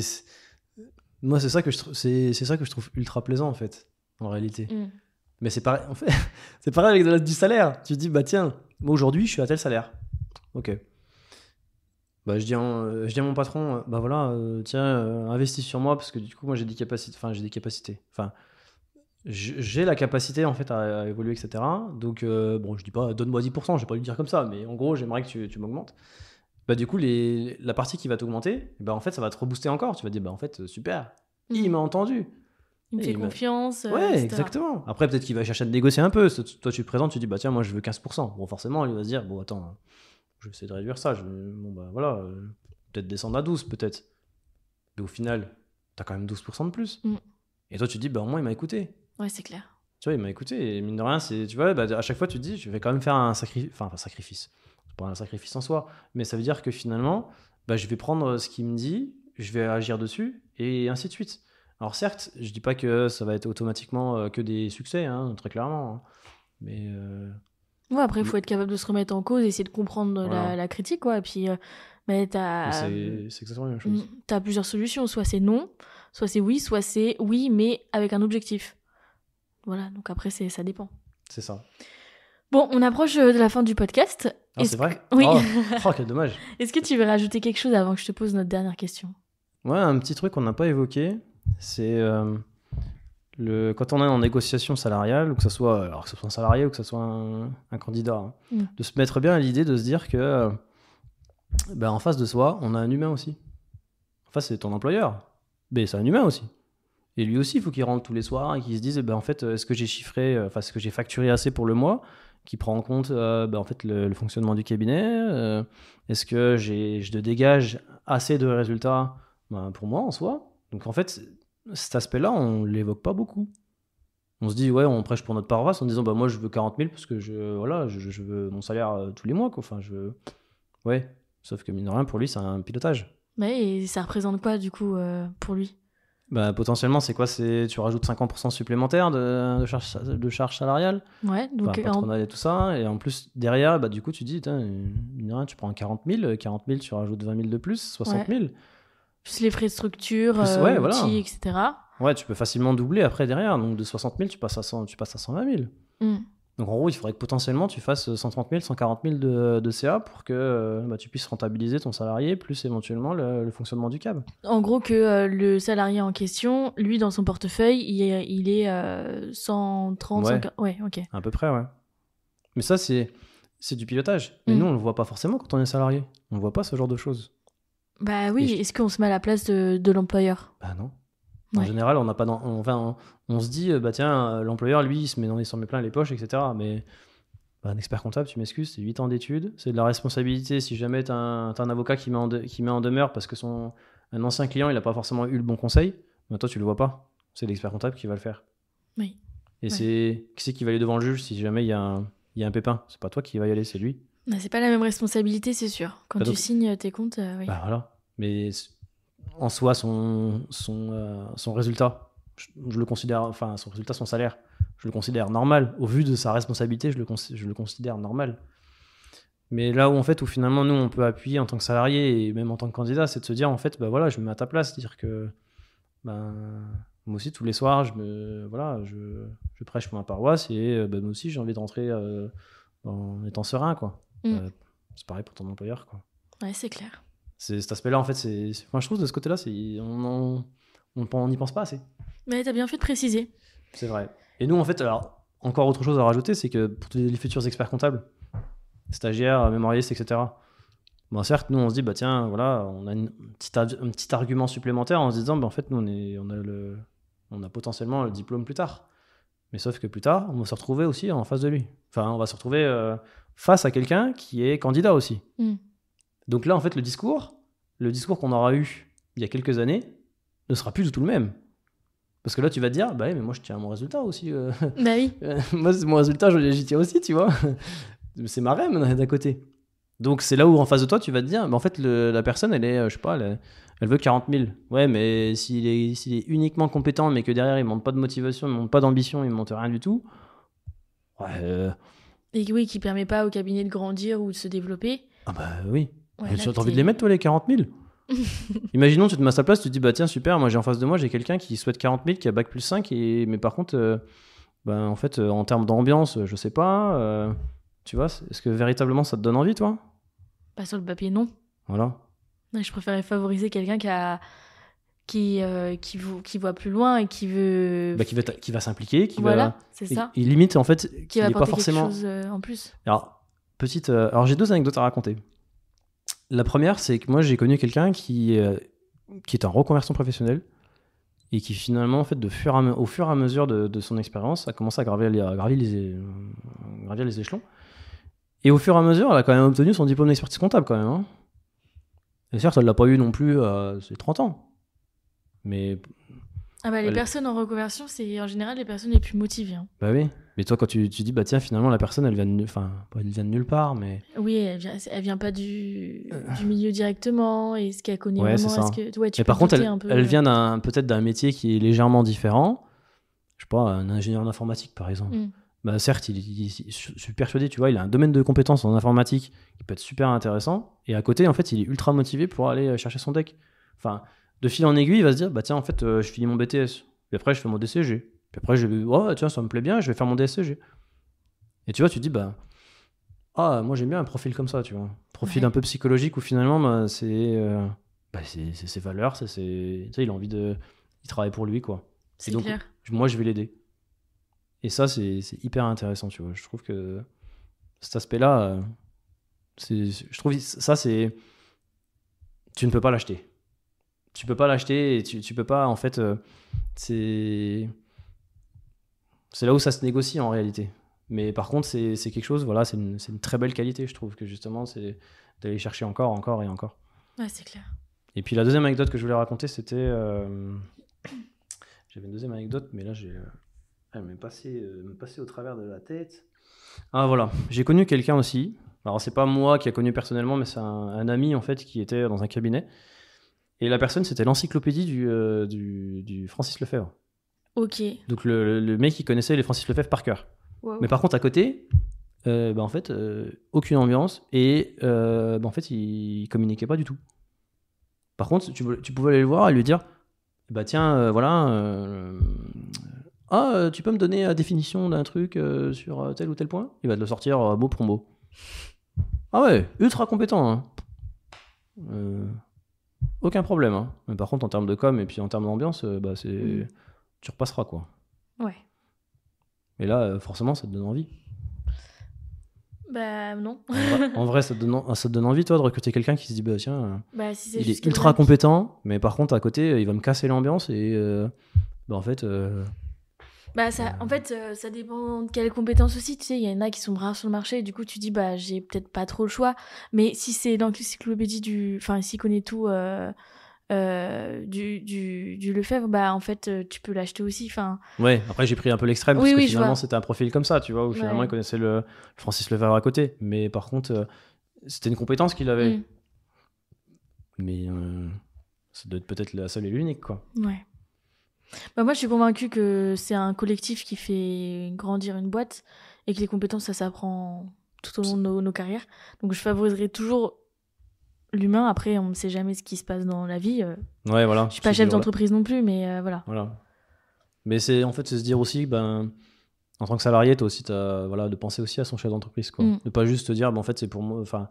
moi, c'est ça que je trouve ultra plaisant, en fait, en réalité. Mais c'est pareil, en fait, c'est pareil avec du salaire. Tu te dis, bah tiens, moi, aujourd'hui, je suis à tel salaire. Ok. Bah, je dis à mon patron, bah voilà, tiens, investis sur moi, parce que du coup, moi, j'ai des capacités. Enfin, j'ai la capacité, en fait, à évoluer, etc. Donc, bon, je dis pas, donne-moi 10%, je vais pas lui dire comme ça, mais en gros, j'aimerais que tu m'augmentes. Bah, du coup, la partie qui va t'augmenter, bah, en fait, ça va te rebooster encore. Tu vas te dire, bah, en fait, super, il m'a entendu. Il me fait confiance. Ouais, etc. exactement. Après, peut-être qu'il va chercher à te négocier un peu. Toi, tu te présentes, tu dis, bah tiens, moi, je veux 15%. Bon, forcément, il va se dire, bon, attends, je vais essayer de réduire ça. Bon, bah voilà, peut-être descendre à 12, peut-être. Mais au final, t'as quand même 12% de plus. Et toi, tu te dis, bah au moins, il m'a écouté. Ouais, c'est clair. Tu vois, il m'a écouté. Et mine de rien, tu vois, bah, à chaque fois, tu te dis, je vais quand même faire un sacrifice. Enfin, pas sacrifice. C'est pas un sacrifice en soi. Mais ça veut dire que finalement, bah, je vais prendre ce qu'il me dit, je vais agir dessus, et ainsi de suite. Alors certes, je dis pas que ça va être automatiquement que des succès, hein, très clairement. Hein. Mais ouais, après, il faut être capable de se remettre en cause, essayer de comprendre la critique, quoi. Et puis, c'est exactement la même chose. T'as plusieurs solutions. Soit c'est non, soit c'est oui, mais avec un objectif. Voilà, donc après, ça dépend. C'est ça. Bon, on approche de la fin du podcast. Ah, c'est vrai? Oui. Oh, quel dommage. Est-ce que tu veux rajouter quelque chose avant que je te pose notre dernière question? Ouais, un petit truc qu'on n'a pas évoqué, c'est quand on est en négociation salariale, ou que ce soit un salarié ou que ce soit un candidat, hein, de se mettre bien à l'idée de se dire que en face de soi, on a un humain aussi. En face, c'est ton employeur, mais c'est un humain aussi. Et lui aussi, il faut qu'il rentre tous les soirs et qu'il se dise, en fait, est-ce que j'ai est-ce que j'ai facturé assez pour le mois, qui prend en compte en fait, le fonctionnement du cabinet, est-ce que je dégage assez de résultats pour moi en soi. Donc en fait, cet aspect-là, on ne l'évoque pas beaucoup. On se dit, ouais, on prêche pour notre paroisse en disant, moi je veux 40 000 parce que je veux mon salaire tous les mois. Quoi. Enfin, ouais, sauf que mine de rien, pour lui, c'est un pilotage. Ouais, et ça représente quoi du coup pour lui? Potentiellement, c'est quoi? Tu rajoutes 50% supplémentaires de charge salariale. Ouais, donc patronale et tout ça. Et en plus, derrière, du coup, tu dis, tu prends 40 000, 40 000, tu rajoutes 20 000 de plus, 60 000. Plus les frais de structure, outils, etc. Ouais, tu peux facilement doubler après derrière. Donc de 60 000, tu passes à 120 000. Donc en gros, il faudrait que potentiellement tu fasses 130 000, 140 000 de CA pour que tu puisses rentabiliser ton salarié, plus éventuellement le fonctionnement du CAB. En gros, que le salarié en question, lui, dans son portefeuille, il est 130, 140... Ouais, ok. À peu près, ouais. Mais ça, c'est du pilotage. Mais nous, on ne le voit pas forcément quand on est salarié. On ne voit pas ce genre de choses. Bah oui, est-ce qu'on se met à la place de l'employeur? Bah non. En général, on n'a pas on se dit, tiens, l'employeur, lui, il s'en met plein les poches, etc. Mais un expert comptable, tu m'excuses, c'est 8 ans d'études, c'est de la responsabilité. Si jamais tu as un avocat qui met en demeure parce que un ancien client, il n'a pas forcément eu le bon conseil, toi, tu le vois pas. C'est l'expert comptable qui va le faire. Oui. Et qui c'est qui va aller devant le juge si jamais il y a un pépin? C'est pas toi qui va y aller, c'est lui. C'est pas la même responsabilité, c'est sûr. Quand tu signes tes comptes, oui. Voilà. Mais en soi, son résultat, je le considère, son résultat, son salaire, je le considère normal. Au vu de sa responsabilité, je le considère normal. Mais là où finalement nous on peut appuyer en tant que salarié et même en tant que candidat, c'est de se dire je me mets à ta place, dire que Moi aussi, tous les soirs, je prêche pour ma paroisse et moi aussi, j'ai envie de rentrer en étant serein, quoi. C'est pareil pour ton employeur, quoi. Ouais, c'est clair. Cet aspect-là, en fait, moi, je trouve de ce côté-là, on n'y pense pas assez. Mais t'as bien fait de préciser. C'est vrai. Et nous, en fait, alors, encore autre chose à rajouter, c'est que pour les futurs experts comptables, stagiaires, mémorialistes, etc., bon, certes, nous, on se dit, bah tiens, voilà, on a un petit argument supplémentaire en se disant, bah, en fait, nous, on a potentiellement le diplôme plus tard. Mais sauf que plus tard, on va se retrouver aussi en face de lui. Enfin, on va se retrouver face à quelqu'un qui est candidat aussi. Donc là, en fait, le discours qu'on aura eu il y a quelques années ne sera plus du tout le même. Parce que là, tu vas te dire, bah oui, mais moi, je tiens à mon résultat aussi. Bah oui. Moi, c'est mon résultat, j'y tiens aussi, tu vois. C'est ma REM d'un côté. Donc, c'est là où, en face de toi, tu vas te dire, bah, en fait, la personne, elle est, je sais pas, elle veut 40 000. Ouais, mais s'il est uniquement compétent, mais que derrière, il ne montre pas de motivation, il ne montre pas d'ambition, il ne montre rien du tout. Ouais. Et oui, qui permet pas au cabinet de grandir ou de se développer. Ah bah oui. Ouais, tu as envie de les mettre, toi, les 40 000 Imaginons, tu te mets à sa place, tu te dis, bah tiens, super, moi j'ai en face de moi, j'ai quelqu'un qui souhaite 40 000, qui a bac plus 5, mais par contre, en fait, en termes d'ambiance, je sais pas, tu vois, est-ce que véritablement ça te donne envie, toi? Pas sur le papier, non. Voilà. Je préférais favoriser quelqu'un qui voit plus loin et qui veut... qui va s'impliquer, voilà, c'est ça. Il limite, en fait, qui va apporter pas forcément... quelque chose en plus. Alors, j'ai 2 anecdotes à raconter. La première, c'est que moi, j'ai connu quelqu'un qui est en reconversion professionnelle et qui finalement, en fait, au fur et à mesure de son expérience, a commencé à gravir les échelons. Et au fur et à mesure, elle a quand même obtenu son diplôme d'expertise comptable, quand même. Hein. Et certes, elle ne l'a pas eu non plus à ses 30 ans. Mais... Ah bah, les personnes en reconversion, c'est en général les personnes les plus motivées. Hein. Bah oui. Mais toi, quand tu dis, bah tiens, finalement, la personne, elle vient de nulle part, mais... Oui, elle vient pas du milieu directement, et ce qu'elle connaît ouais, vraiment, c'est ça. Mais par contre, elle vient peut-être d'un métier qui est légèrement différent. Je sais pas, un ingénieur d'informatique, par exemple. Bah certes, je suis persuadé, tu vois, il a un domaine de compétences en informatique qui peut être super intéressant, et à côté, en fait, il est ultra motivé pour aller chercher son deck. Enfin, de fil en aiguille, il va se dire, bah tiens, en fait, je finis mon BTS, puis après, je fais mon DCG. Puis après, tiens, ça me plaît bien, je vais faire mon DSCG. Et tu vois, tu te dis, bah, moi j'aime bien un profil comme ça, tu vois. Profil un peu psychologique où finalement, bah, c'est ses valeurs, tu sais, il a envie il travaille pour lui, quoi. C'est et donc, clair. Moi, je vais l'aider. Et ça, c'est hyper intéressant, tu vois. Je trouve que cet aspect-là, je trouve ça, c'est. Tu ne peux pas l'acheter. Tu peux pas l'acheter et tu peux pas, en fait, c'est là où ça se négocie en réalité. Mais par contre, c'est quelque chose, voilà, c'est une très belle qualité, je trouve, que justement, c'est d'aller chercher encore et encore. Ouais, c'est clair. Et puis la deuxième anecdote que je voulais raconter, c'était... J'avais une deuxième anecdote, mais là, elle m'est passée au travers de la tête. Ah voilà, j'ai connu quelqu'un aussi. Alors, c'est pas moi qui a connu personnellement, mais c'est un ami, en fait, qui était dans un cabinet. Et la personne, c'était l'encyclopédie du Francis Lefebvre. Ok. Donc le mec, il connaissait les Francis Lefebvre par cœur. Wow. Mais par contre, à côté, en fait, aucune ambiance et en fait, il communiquait pas du tout. Par contre, tu pouvais aller le voir et lui dire, bah tiens, tu peux me donner la définition d'un truc sur tel ou tel point? Il va te le sortir mot pour mot. Ah ouais, ultra compétent. Hein. Aucun problème. Hein. Mais par contre, en termes de com et puis en termes d'ambiance, tu repasseras, quoi. Ouais. Et là, forcément, ça te donne envie. Bah non. En vrai, ça te donne envie, toi, de recruter quelqu'un qui se dit, bah tiens, si il est ultra compétent, mais par contre, à côté, il va me casser l'ambiance et en fait... en fait, ça dépend de quelles compétences aussi. Tu sais, il y en a qui sont rares sur le marché, et du coup, tu dis, bah, j'ai peut-être pas trop le choix. Mais si c'est dans l'encyclopédie enfin, s'il connaît tout du Lefebvre, bah, en fait, tu peux l'acheter aussi. Enfin. Ouais, après, j'ai pris un peu l'extrême, parce que finalement, c'était un profil comme ça, tu vois, où finalement, il connaissait le Francis Lefebvre à côté. Mais par contre, c'était une compétence qu'il avait. Mais ça doit être peut-être la seule et l'unique, quoi. Ouais. Bah moi, je suis convaincue que c'est un collectif qui fait grandir une boîte et que les compétences, ça s'apprend tout au long de nos carrières. Donc, je favoriserai toujours l'humain. Après, on ne sait jamais ce qui se passe dans la vie. Ouais, voilà. Je suis pas chef d'entreprise non plus, mais voilà. Voilà. Mais c'est se dire aussi, en tant que salarié, toi aussi, voilà, de penser aussi à son chef d'entreprise, quoi. De pas juste te dire, en fait, c'est pour moi, enfin,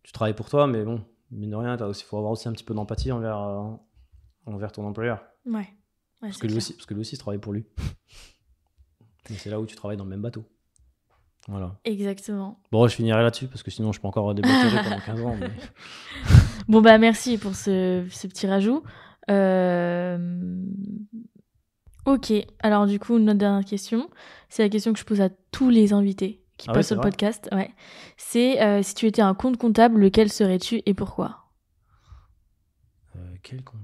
tu travailles pour toi, mais bon, mine de rien, il faut avoir aussi un petit peu d'empathie envers ton employeur. Ouais. Parce que lui aussi, il travaille pour lui. Mais c'est là où tu travailles dans le même bateau. Voilà. Exactement. Bon, je finirai là-dessus, parce que sinon, je peux encore déblatérer pendant 15 ans. Mais... Bon, merci pour ce petit rajout. Ok, alors du coup, notre dernière question, c'est la question que je pose à tous les invités qui passent sur le podcast. Ouais. C'est si tu étais un compte comptable, lequel serais-tu et pourquoi? Quel compte?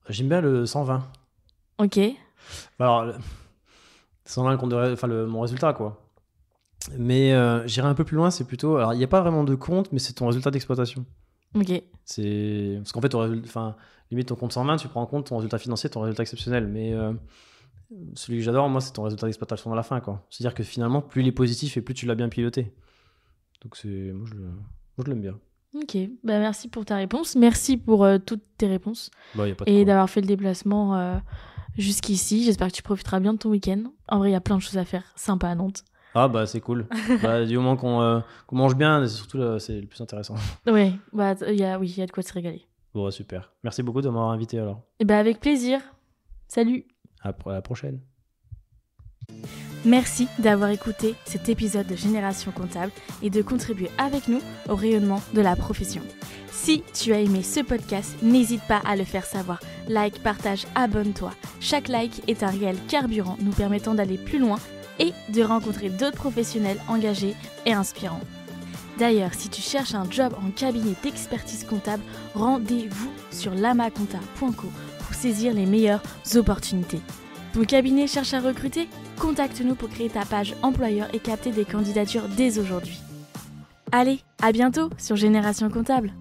J'aime bien le 120. Ok. Alors, 120, mon résultat, quoi. Mais j'irai un peu plus loin, c'est plutôt... Alors, il n'y a pas vraiment de compte, mais c'est ton résultat d'exploitation. Ok. Parce qu'en fait, limite, ton compte 120, tu prends en compte ton résultat financier, ton résultat exceptionnel. Mais celui que j'adore, moi, c'est ton résultat d'exploitation à la fin, quoi. C'est-à-dire que finalement, plus il est positif et plus tu l'as bien piloté. Donc, moi, je l'aime bien. Ok, merci pour ta réponse. Merci pour toutes tes réponses. Y a pas de et quoi. d'avoir fait le déplacement jusqu'ici. J'espère que tu profiteras bien de ton week-end. En vrai, il y a plein de choses à faire sympa à Nantes. Ah c'est cool. Du moment qu'on mange bien, surtout c'est le plus intéressant. Ouais, il y a de quoi se régaler. Bon, super. Merci beaucoup de m'avoir invité alors. Et avec plaisir. Salut. À la prochaine. Merci d'avoir écouté cet épisode de Génération Comptable et de contribuer avec nous au rayonnement de la profession. Si tu as aimé ce podcast, n'hésite pas à le faire savoir. Like, partage, abonne-toi. Chaque like est un réel carburant nous permettant d'aller plus loin et de rencontrer d'autres professionnels engagés et inspirants. D'ailleurs, si tu cherches un job en cabinet d'expertise comptable, rendez-vous sur lamaconta.co pour saisir les meilleures opportunités. Ton cabinet cherche à recruter ? Contacte-nous pour créer ta page employeur et capter des candidatures dès aujourd'hui. Allez, à bientôt sur Génération Comptable.